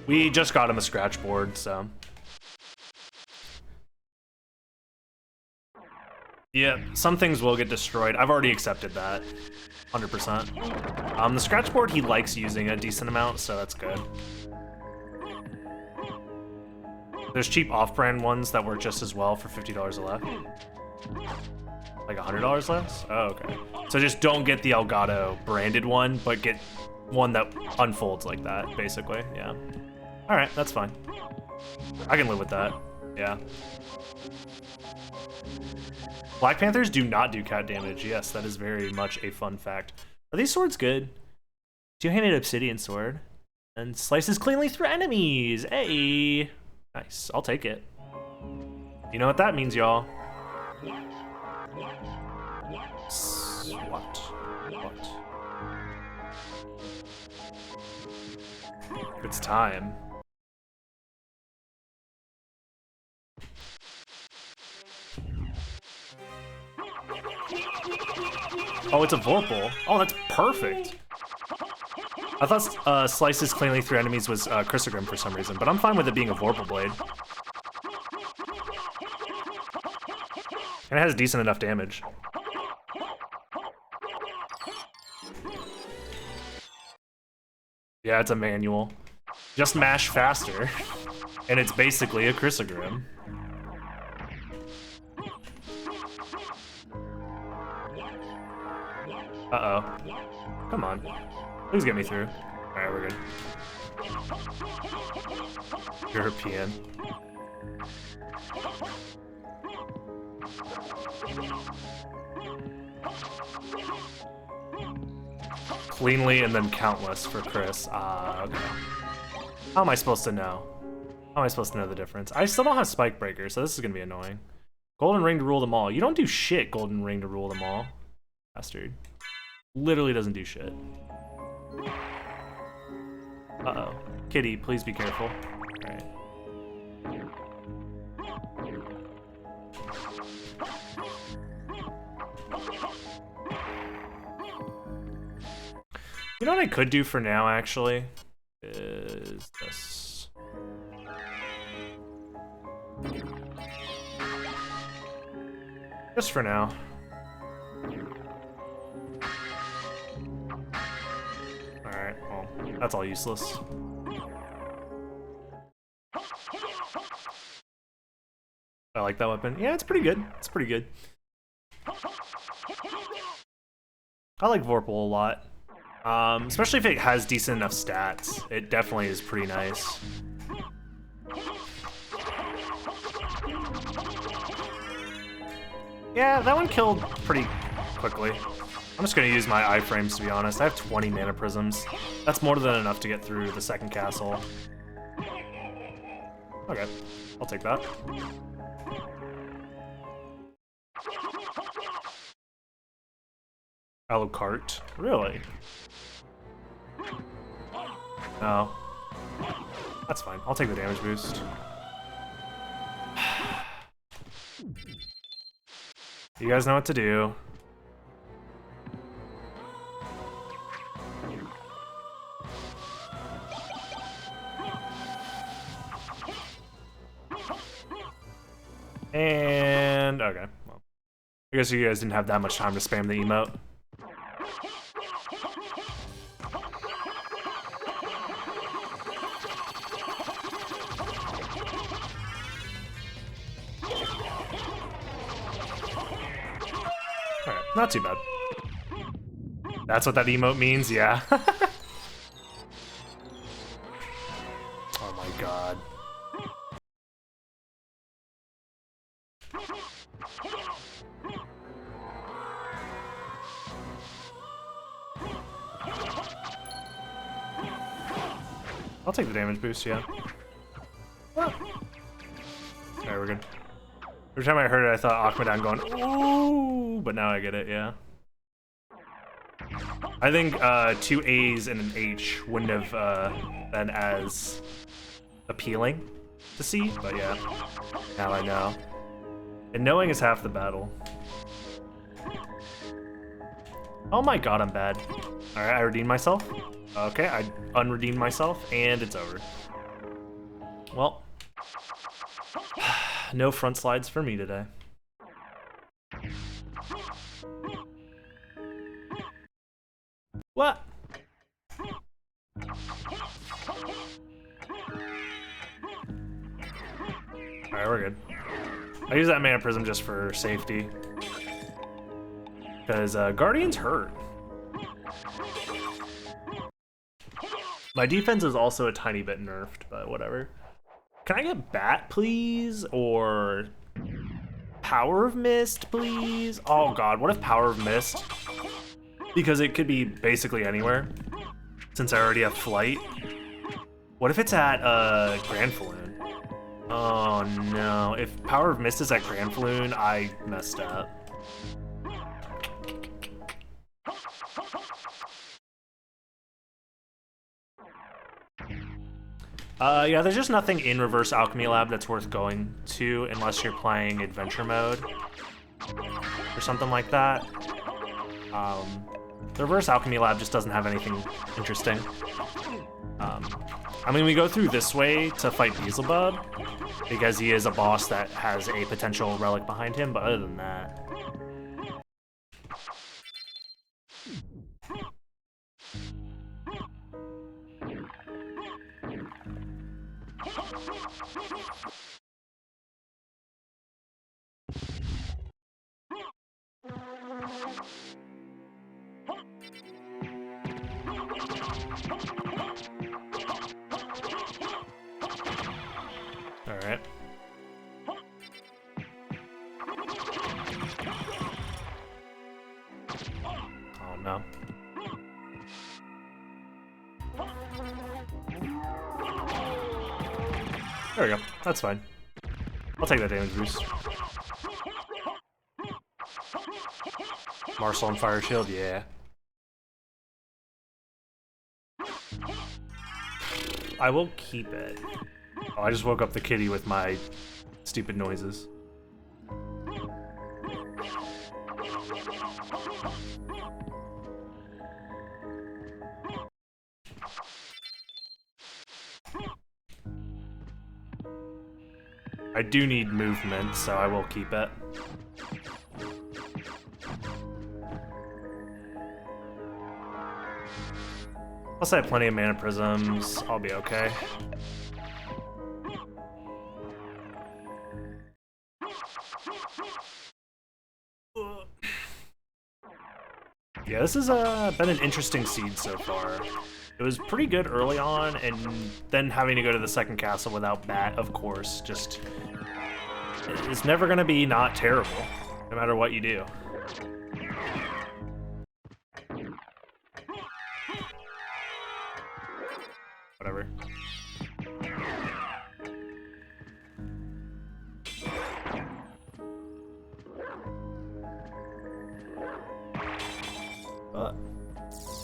We just got him a scratch board, so. Yeah, some things will get destroyed. I've already accepted that, 100%. The scratch board, he likes using a decent amount, so that's good. There's cheap off-brand ones that work just as well for $50 less. Like $100 less? Oh, okay. So just don't get the Elgato branded one, but get one that unfolds like that, basically, yeah. All right, that's fine. I can live with that, yeah. Black Panthers do not do cat damage. Yes, that is very much a fun fact. Are these swords good? Two-handed obsidian sword. And slices cleanly through enemies. Hey! Nice, I'll take it. You know what that means, y'all. What? It's time. Oh, it's a Vorpal. Oh, that's perfect. I thought slices cleanly through enemies was Chrysogrim for some reason, but I'm fine with it being a Vorpal blade. And it has decent enough damage. Yeah, it's a manual. Just mash faster. And it's basically a Chrysogrim. Uh-oh. Come on. Please get me through. Alright, we're good. European. Cleanly and then countless for Chris. Okay. How am I supposed to know? How am I supposed to know the difference? I still don't have Spike Breaker, so this is gonna be annoying. Golden Ring to rule them all. You don't do shit, Golden Ring to rule them all. Bastard. Literally doesn't do shit. Uh-oh. Kitty, please be careful. Alright. You know what I could do for now, actually? Is this. Just for now. Alright, well, that's all useless. I like that weapon. Yeah, it's pretty good. It's pretty good. I like Vorpal a lot. Especially if it has decent enough stats. It definitely is pretty nice. Yeah, that one killed pretty quickly. I'm just gonna use my iframes, to be honest. I have 20 mana prisms. That's more than enough to get through the second castle. Okay, I'll take that. Alucard? Really? No. That's fine. I'll take the damage boost. You guys know what to do. And okay. Well, I guess you guys didn't have that much time to spam the emote. Alright, not too bad. That's what that emote means, yeah. Oh my god. I'll take the damage boost, yeah. Alright, we're good. Every time I heard it, I thought Akmadan going, ooh, but now I get it, yeah. I think 2 A's and an H wouldn't have been as appealing to see, but yeah, now I know. And knowing is half the battle. Oh my god, I'm bad. Alright, I redeemed myself. Okay, I unredeemed myself, and it's over. Well, no front slides for me today. What? Alright, we're good. I use that mana prism just for safety. Because Guardian's hurt. My defense is also a tiny bit nerfed, but whatever. Can I get Bat, please? Or Power of Mist, please? Oh god, what if Power of Mist? Because it could be basically anywhere, since I already have Flight. What if it's at Grand Falloon? Oh no, if Power of Mist is at Grand Falloon, I messed up. Yeah, there's just nothing in Reverse Alchemy Lab that's worth going to unless you're playing Adventure Mode or something like that. The Reverse Alchemy Lab just doesn't have anything interesting. I mean, we go through this way to fight Beelzebub because he is a boss that has a potential relic behind him, but other than that... Alright. Oh no. There we go. That's fine. I'll take that damage boost. Marcel and Fire Shield, yeah. I will keep it. Oh, I just woke up the kitty with my stupid noises. I do need movement, so I will keep it. Plus I have plenty of mana prisms. I'll be okay. Yeah, this has been an interesting seed so far. It was pretty good early on, and then having to go to the second castle without Bat, of course, just... It's never gonna be not terrible, no matter what you do. Whatever.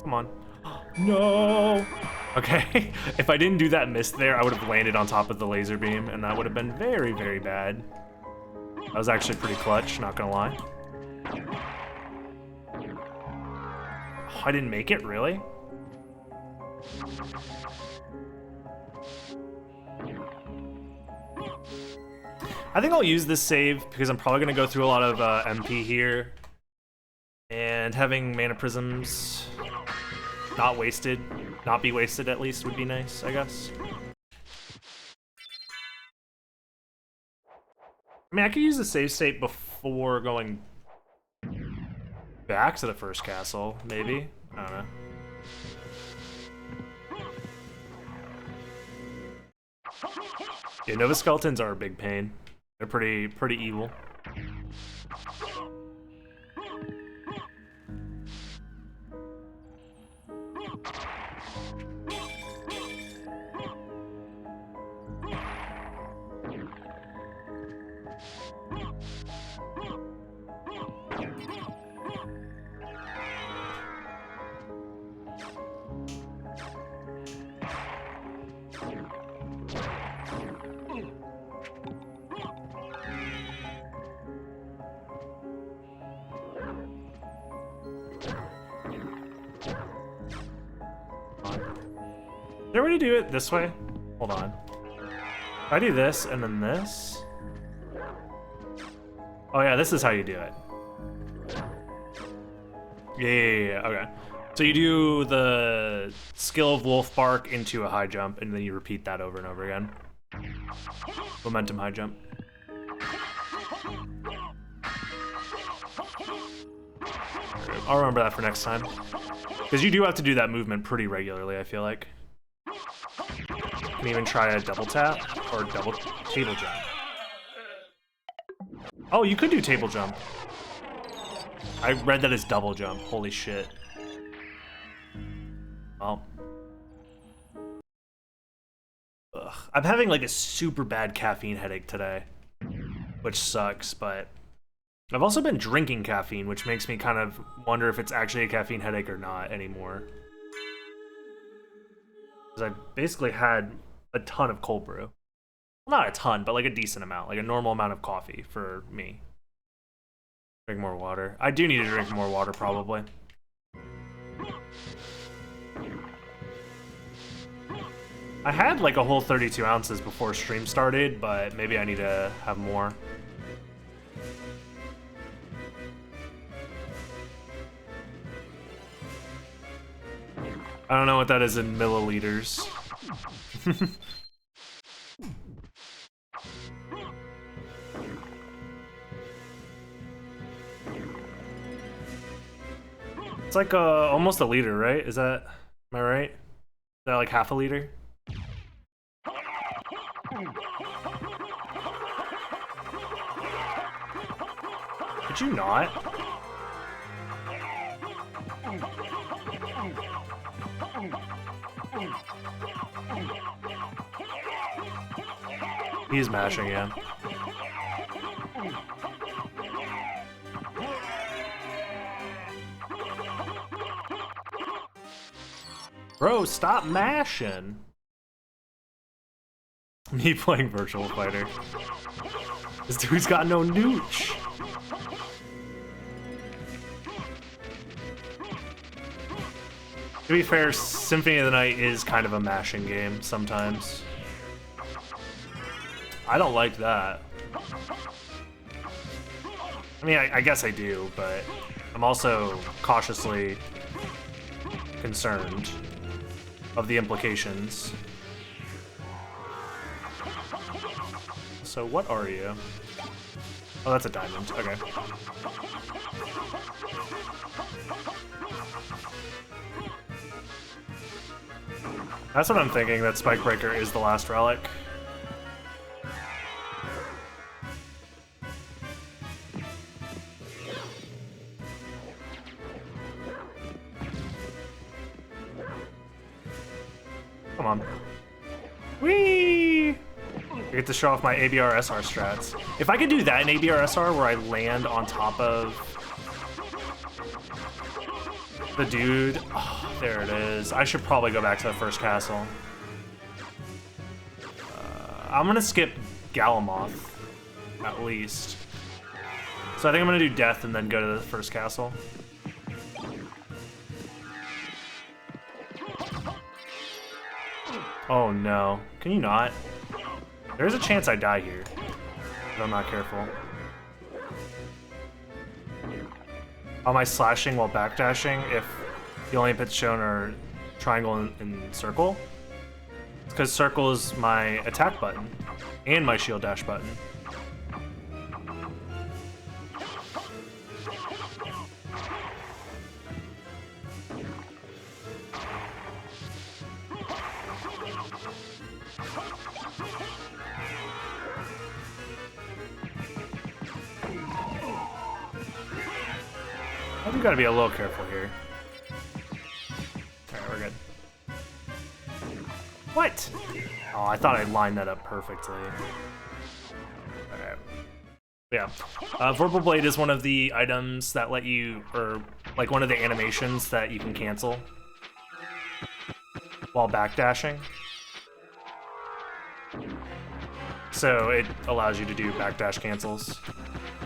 Come on. No! Okay, if I didn't do that miss there, I would have landed on top of the laser beam, and that would have been very, very bad. That was actually pretty clutch, not gonna lie. Oh, I didn't make it, really? I think I'll use this save because I'm probably gonna go through a lot of MP here. And having mana prisms not be wasted at least would be nice, I guess. I mean, I could use the save state before going back to the first castle, maybe. I don't know. Yeah, Nova Skeletons are a big pain. They're pretty evil. Is there a way to do it this way? Hold on. If I do this and then this. Oh yeah, this is how you do it. Yeah, okay. So you do the skill of Wolf Bark into a high jump, and then you repeat that over and over again. Momentum high jump. I'll remember that for next time. Because you do have to do that movement pretty regularly, I feel like. You can even try a double tap or double table jump. Oh, you could do table jump. I read that as double jump. Holy shit. Well. Ugh. I'm having like a super bad caffeine headache today, which sucks, but I've also been drinking caffeine, which makes me kind of wonder if it's actually a caffeine headache or not anymore. Because I basically had a ton of cold brew. Well, not a ton, but like a decent amount, like a normal amount of coffee for me. Drink more water. I do need to drink more water, probably. I had like a whole 32 ounces before stream started, but maybe I need to have more. I don't know what that is in milliliters. It's like almost a liter, right? Is that, am I right? Is that like half a liter? Could you not? He's mashing, yeah. Bro, stop mashing. Me playing Virtual Fighter. This dude's got no nooch. To be fair, Symphony of the Night is kind of a mashing game sometimes. I don't like that. I mean, I guess I do, but I'm also cautiously concerned. of the implications. So what are you? Oh, that's a diamond. Okay. That's what I'm thinking, that Spike Breaker is the last relic. Come on. Whee! I get to show off my ABR SR strats. If I could do that in ABR SR where I land on top of the dude, oh, there it is. I should probably go back to the first castle. I'm gonna skip Galamoth, at least. So I think I'm gonna do Death and then go to the first castle. Oh no, can you not? There's a chance I die here, if I'm not careful. Am I slashing while backdashing if the only inputs shown are triangle and circle? It's because circle is my attack button and my shield dash button. We gotta be a little careful here. Alright, we're good. What? Oh, I thought I lined that up perfectly. Alright. Yeah. Vorpal Blade is one of the items that let you, or like one of the animations that you can cancel while backdashing. So it allows you to do backdash cancels.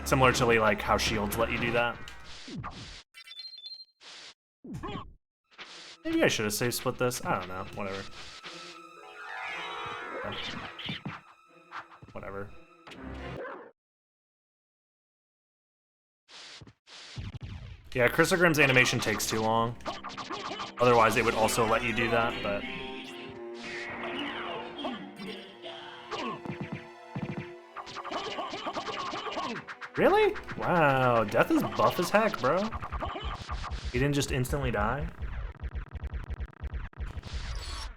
Similar to like how shields let you do that. Maybe I should have safe split this. I don't know. Whatever. Whatever. Yeah, Chrysogram's animation takes too long. Otherwise, it would also let you do that, but... Really? Wow, Death is buff as heck, bro. He didn't just instantly die?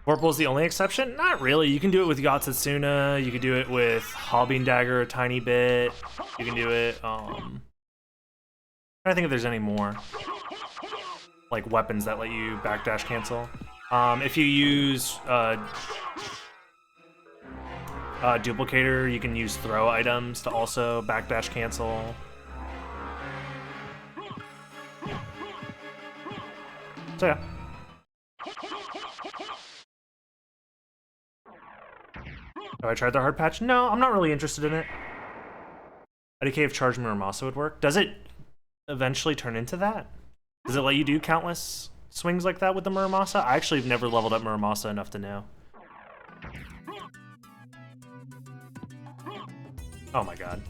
Vorpal's the only exception? Not really. You can do it with Yatsutsuna, you can do it with Hallbeam Dagger a tiny bit. You can do it, I'm trying to think if there's any more. Like weapons that let you backdash cancel. If you use Duplicator, you can use throw items to also backdash cancel. So yeah. Have I tried the hard patch? No, I'm not really interested in it. IDK if Charge Muramasa would work. Does it eventually turn into that? Does it let you do countless swings like that with the Muramasa? I actually have never leveled up Muramasa enough to know. Oh my god.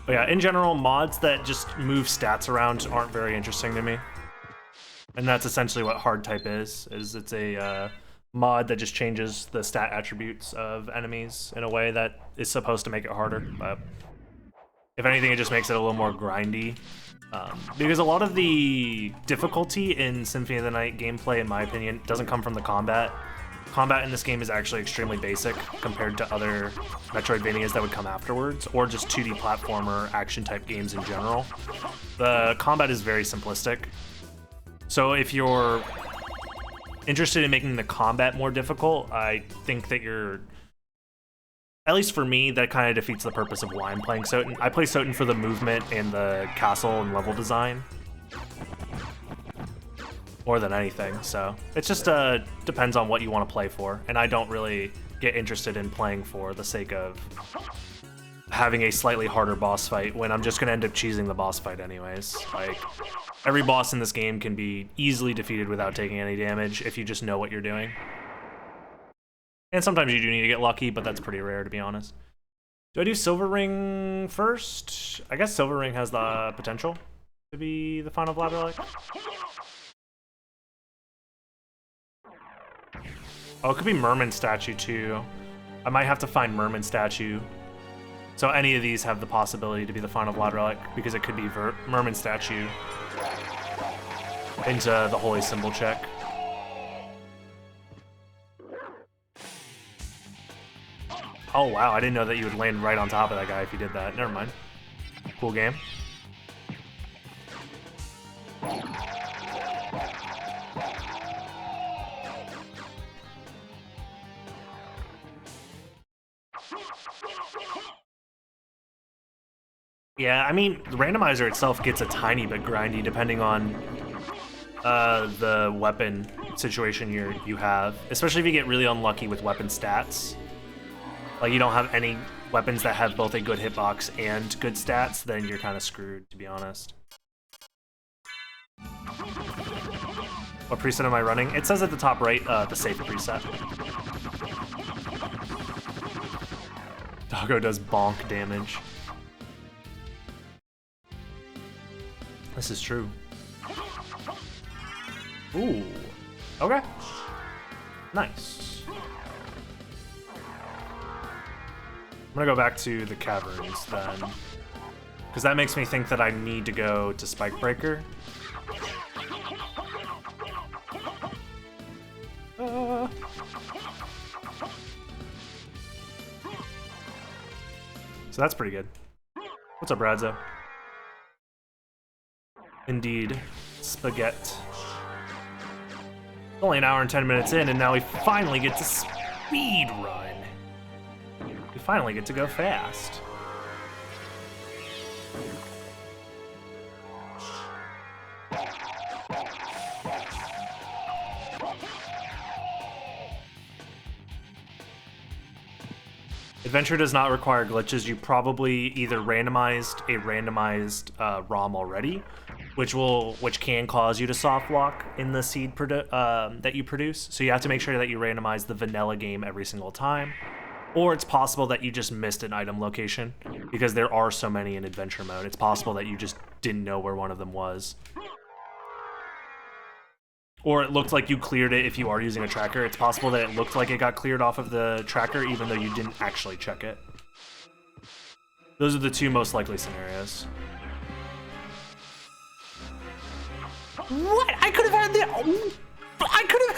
But yeah, in general, mods that just move stats around aren't very interesting to me. And that's essentially what hard type is it's a mod that just changes the stat attributes of enemies in a way that is supposed to make it harder. But if anything, it just makes it a little more grindy. Because a lot of the difficulty in Symphony of the Night gameplay, in my opinion, doesn't come from the combat. Combat in this game is actually extremely basic compared to other Metroidvanias that would come afterwards, or just 2D platformer action-type games in general. The combat is very simplistic. So if you're interested in making the combat more difficult, I think that you're... At least for me, that kind of defeats the purpose of why I'm playing Soten. I play Soten for the movement and the castle and level design. More than anything, so it just depends on what you want to play for, and I don't really get interested in playing for the sake of having a slightly harder boss fight when I'm just going to end up cheesing the boss fight anyways. Like, every boss in this game can be easily defeated without taking any damage if you just know what you're doing. And sometimes you do need to get lucky, but that's pretty rare, to be honest. Do I do Silver Ring first? I guess Silver Ring has the potential to be the final Vlad Relic. Oh, it could be Merman statue too. I might have to find Merman statue. So any of these have the possibility to be the final Vlad relic because it could be Merman statue into the holy symbol check. Oh wow, I didn't know that you would land right on top of that guy if you did that. Never mind. Cool game. Yeah, I mean, the randomizer itself gets a tiny bit grindy depending on the weapon situation you have, especially if you get really unlucky with weapon stats. Like you don't have any weapons that have both a good hitbox and good stats, then you're kind of screwed, to be honest. What preset am I running? It says at the top right, the safe preset. Doggo does bonk damage. This is true. Ooh. Okay. Nice. I'm gonna go back to the caverns then, because that makes me think that I need to go to Spike Breaker. So that's pretty good. What's up, Bradzo? Indeed, spaghetti. It's only an hour and 10 minutes in, and now we finally get to speed run. We finally get to go fast. Adventure does not require glitches. You probably either randomized a randomized ROM already, which can cause you to soft lock in the seed that you produce. So you have to make sure that you randomize the vanilla game every single time. Or it's possible that you just missed an item location because there are so many in adventure mode. It's possible that you just didn't know where one of them was. Or it looked like you cleared it if you are using a tracker. It's possible that it looked like it got cleared off of the tracker even though you didn't actually check it. Those are the two most likely scenarios. What? I could have had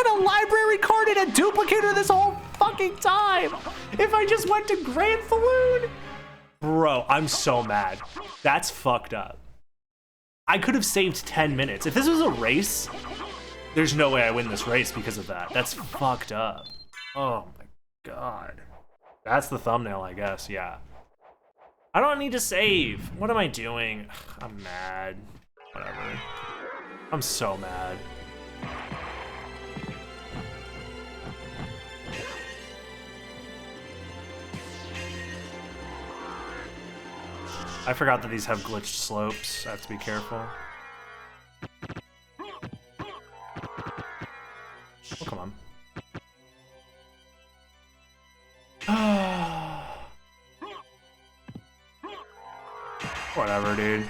a library card and a duplicator this whole fucking time if I just went to Grand Saloon. Bro, I'm so mad. That's fucked up. I could have saved 10 minutes. If this was a race, there's no way I win this race because of that. That's fucked up. Oh my god. That's the thumbnail, I guess, yeah. I don't need to save. What am I doing? I'm mad. Whatever. I'm so mad. I forgot that these have glitched slopes. I have to be careful. Oh, come on. Whatever, dude.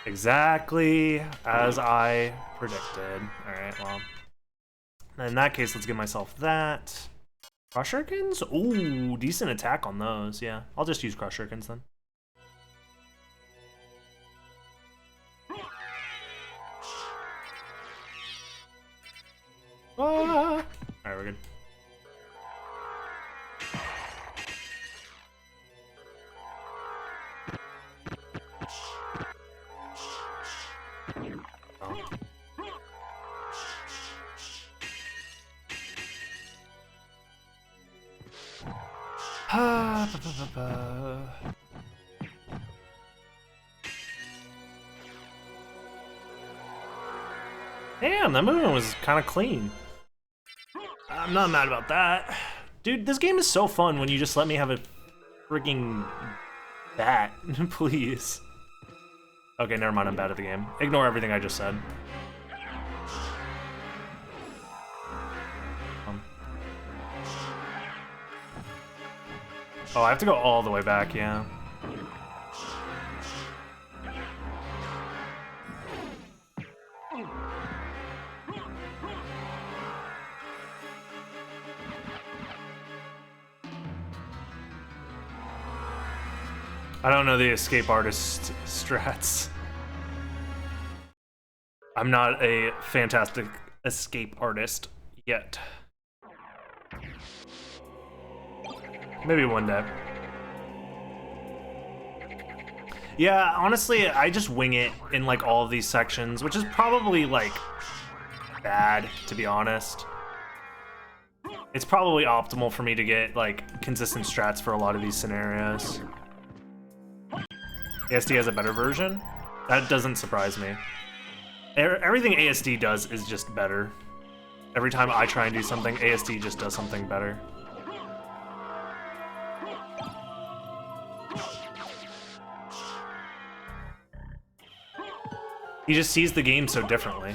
Exactly as I predicted. Alright, well. In that case, let's give myself that. Crush Shurikens? Ooh, decent attack on those, yeah. I'll just use Crush Shurikens then. Ah. Alright, we're good. Damn, that movement was kind of clean. I'm not mad about that. Dude, this game is so fun when you just let me have a freaking bat, please. Okay, never mind, I'm bad at the game. Ignore everything I just said. Oh, I have to go all the way back, yeah. I don't know the escape artist strats. I'm not a fantastic escape artist yet. Maybe one day. Yeah, honestly, I just wing it in like all of these sections, which is probably like bad, to be honest. It's probably optimal for me to get like consistent strats for a lot of these scenarios. ASD has a better version? That doesn't surprise me. Everything ASD does is just better. Every time I try and do something, ASD just does something better. He just sees the game so differently.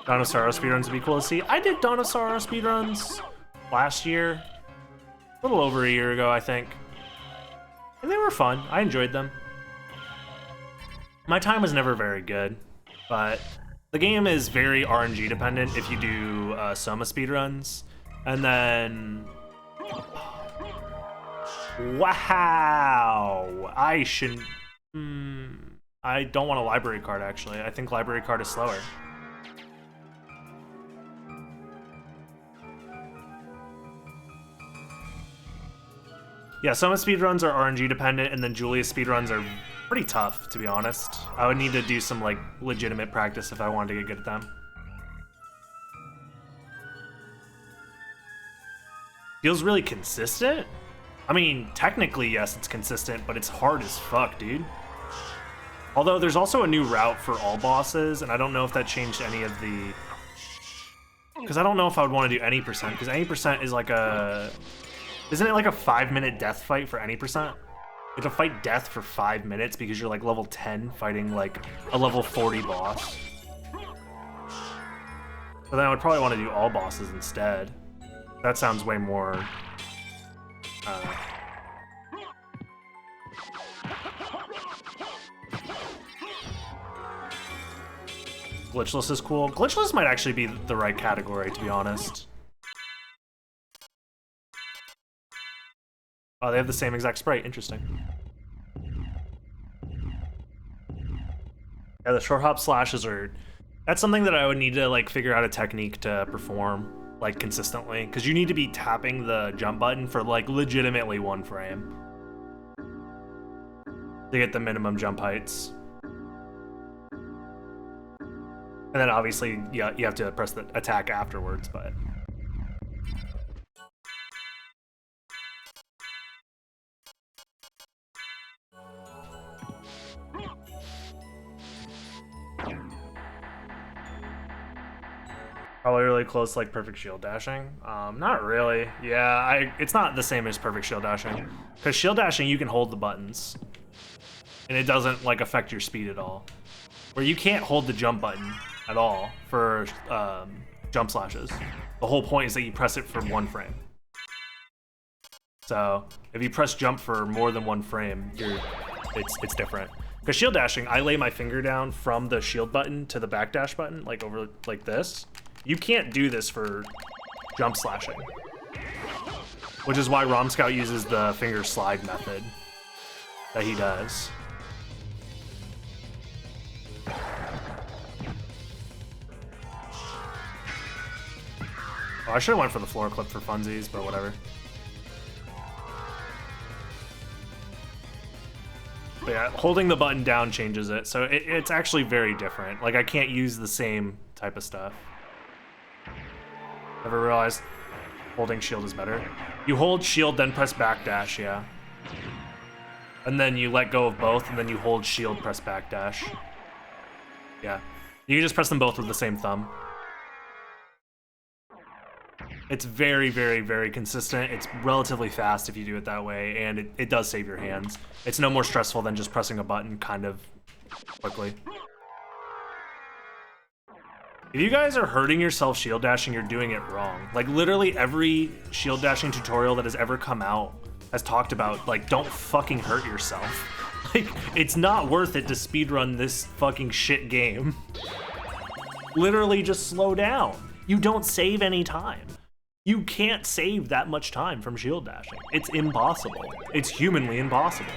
Dawn of Sorrow speedruns would be cool to see. I did Dawn of Sorrow speedruns last year. A little over a year ago, I think. And they were fun. I enjoyed them. My time was never very good, but the game is very RNG dependent if you do Soma speedruns. And then... Wow! I shouldn't... I don't want a library card, actually. I think library card is slower. Yeah, Soma speedruns are RNG dependent, and then Julia speedruns are pretty tough, to be honest. I would need to do some like legitimate practice if I wanted to get good at them. Feels really consistent? I mean, technically, yes, it's consistent, but it's hard as fuck, dude. Although there's also a new route for all bosses, and I don't know if that changed any of the... Because I don't know if I would want to do any percent, because any percent is like a... Isn't it like a 5-minute death fight for any percent? You have to fight death for 5 minutes because you're like level 10 fighting like a level 40 boss. But then I would probably want to do all bosses instead. That sounds way more... Glitchless is cool. Glitchless might actually be the right category, to be honest. Oh, they have the same exact sprite. Interesting. Yeah, the short hop slashes are... That's something that I would need to like figure out a technique to perform like consistently, because you need to be tapping the jump button for like legitimately 1 frame to get the minimum jump heights. And then obviously, yeah, you have to press the attack afterwards, but... Probably really close, like perfect shield dashing. Not really. Yeah, it's not the same as perfect shield dashing. Because shield dashing, you can hold the buttons. And it doesn't like affect your speed at all. Where you can't hold the jump button at all for jump slashes. The whole point is that you press it for 1 frame. So if you press jump for more than 1 frame, it's different. Because shield dashing, I lay my finger down from the shield button to the backdash button, like over like this. You can't do this for jump slashing, which is why Rom Scout uses the finger slide method that he does. Oh, I should have went for the floor clip for funsies, but whatever. But yeah, holding the button down changes it, so it's actually very different. Like, I can't use the same type of stuff. Never realized holding shield is better. You hold shield, then press backdash, yeah. And then you let go of both, and then you hold shield, press backdash. Yeah. You can just press them both with the same thumb. It's very, very, very consistent. It's relatively fast if you do it that way, and it does save your hands. It's no more stressful than just pressing a button kind of quickly. If you guys are hurting yourself shield dashing, you're doing it wrong. Like, literally every shield dashing tutorial that has ever come out has talked about, like, don't fucking hurt yourself. Like, it's not worth it to speedrun this fucking shit game. Literally just slow down. You don't save any time. You can't save that much time from shield dashing. It's impossible. It's humanly impossible.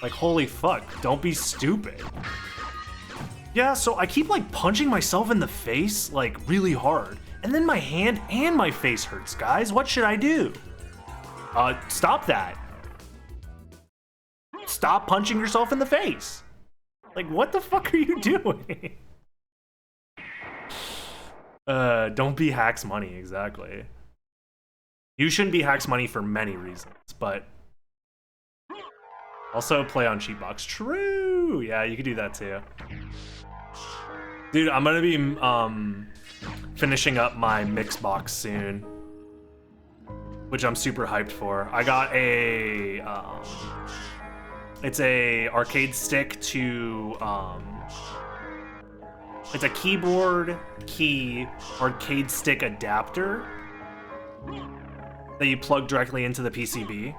Like, holy fuck, don't be stupid. Yeah, so I keep like punching myself in the face like really hard, and then my hand and my face hurts, guys. What should I do? Stop that. Stop punching yourself in the face. Like, what the fuck are you doing? Don't be Hacks Money, exactly. You shouldn't be Hacks Money for many reasons, but also play on Cheatbox. True. Yeah, you could do that too. Dude, I'm gonna be finishing up my mix box soon, which I'm super hyped for. I got a it's a arcade stick to it's a keyboard key arcade stick adapter that you plug directly into the PCB,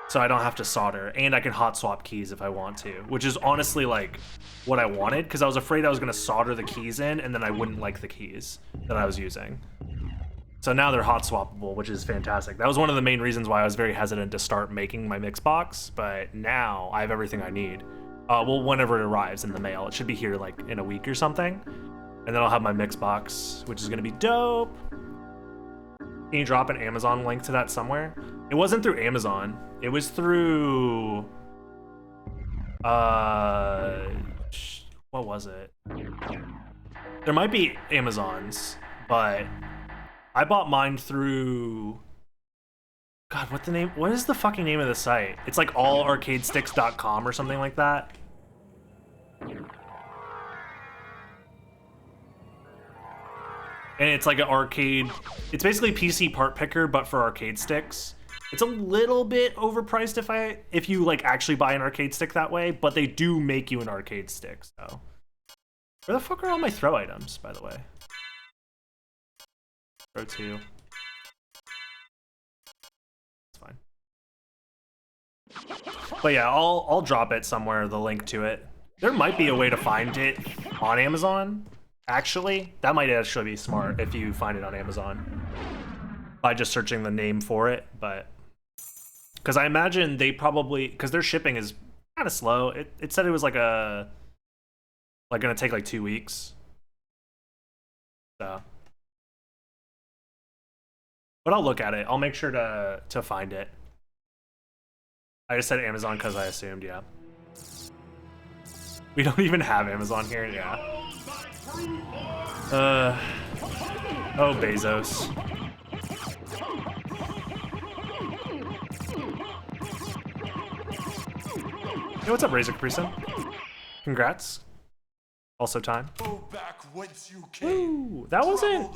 so I don't have to solder, and I can hot swap keys if I want to, which is honestly like what I wanted, because I was afraid I was gonna solder the keys in and then I wouldn't like the keys that I was using. So now they're hot swappable, which is fantastic. That was one of the main reasons why I was very hesitant to start making my mix box, but now I have everything I need. Well, whenever it arrives in the mail, it should be here like in a week or something, and then I'll have my mix box, which is gonna be dope. Can you drop an Amazon link to that somewhere? It wasn't through Amazon. It was through, what was it? There might be Amazon's, but I bought mine through, God, what is the fucking name of the site? It's like allarcadesticks.com or something like that. And it's like an arcade, it's basically PC part picker, but for arcade sticks. It's a little bit overpriced if you like actually buy an arcade stick that way, but they do make you an arcade stick, so. Where the fuck are all my throw items, by the way? Throw 2. It's fine. But yeah, I'll drop it somewhere, the link to it. There might be a way to find it on Amazon. Actually, that might actually be smart if you find it on Amazon by just searching the name for it, but because I imagine they probably, because their shipping is kind of slow. It said it was like gonna take like 2 weeks. So, but I'll look at it. I'll make sure to find it. I just said Amazon because I assumed, yeah. We don't even have Amazon here, yeah. Oh, Bezos. Hey, what's up, Razor Caprison? Congrats. Also time. Ooh, that wasn't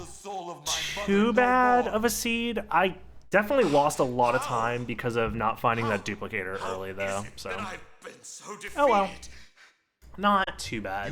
too bad of a seed. I definitely lost a lot of time because of not finding that duplicator early, though, so. Oh well. Not too bad.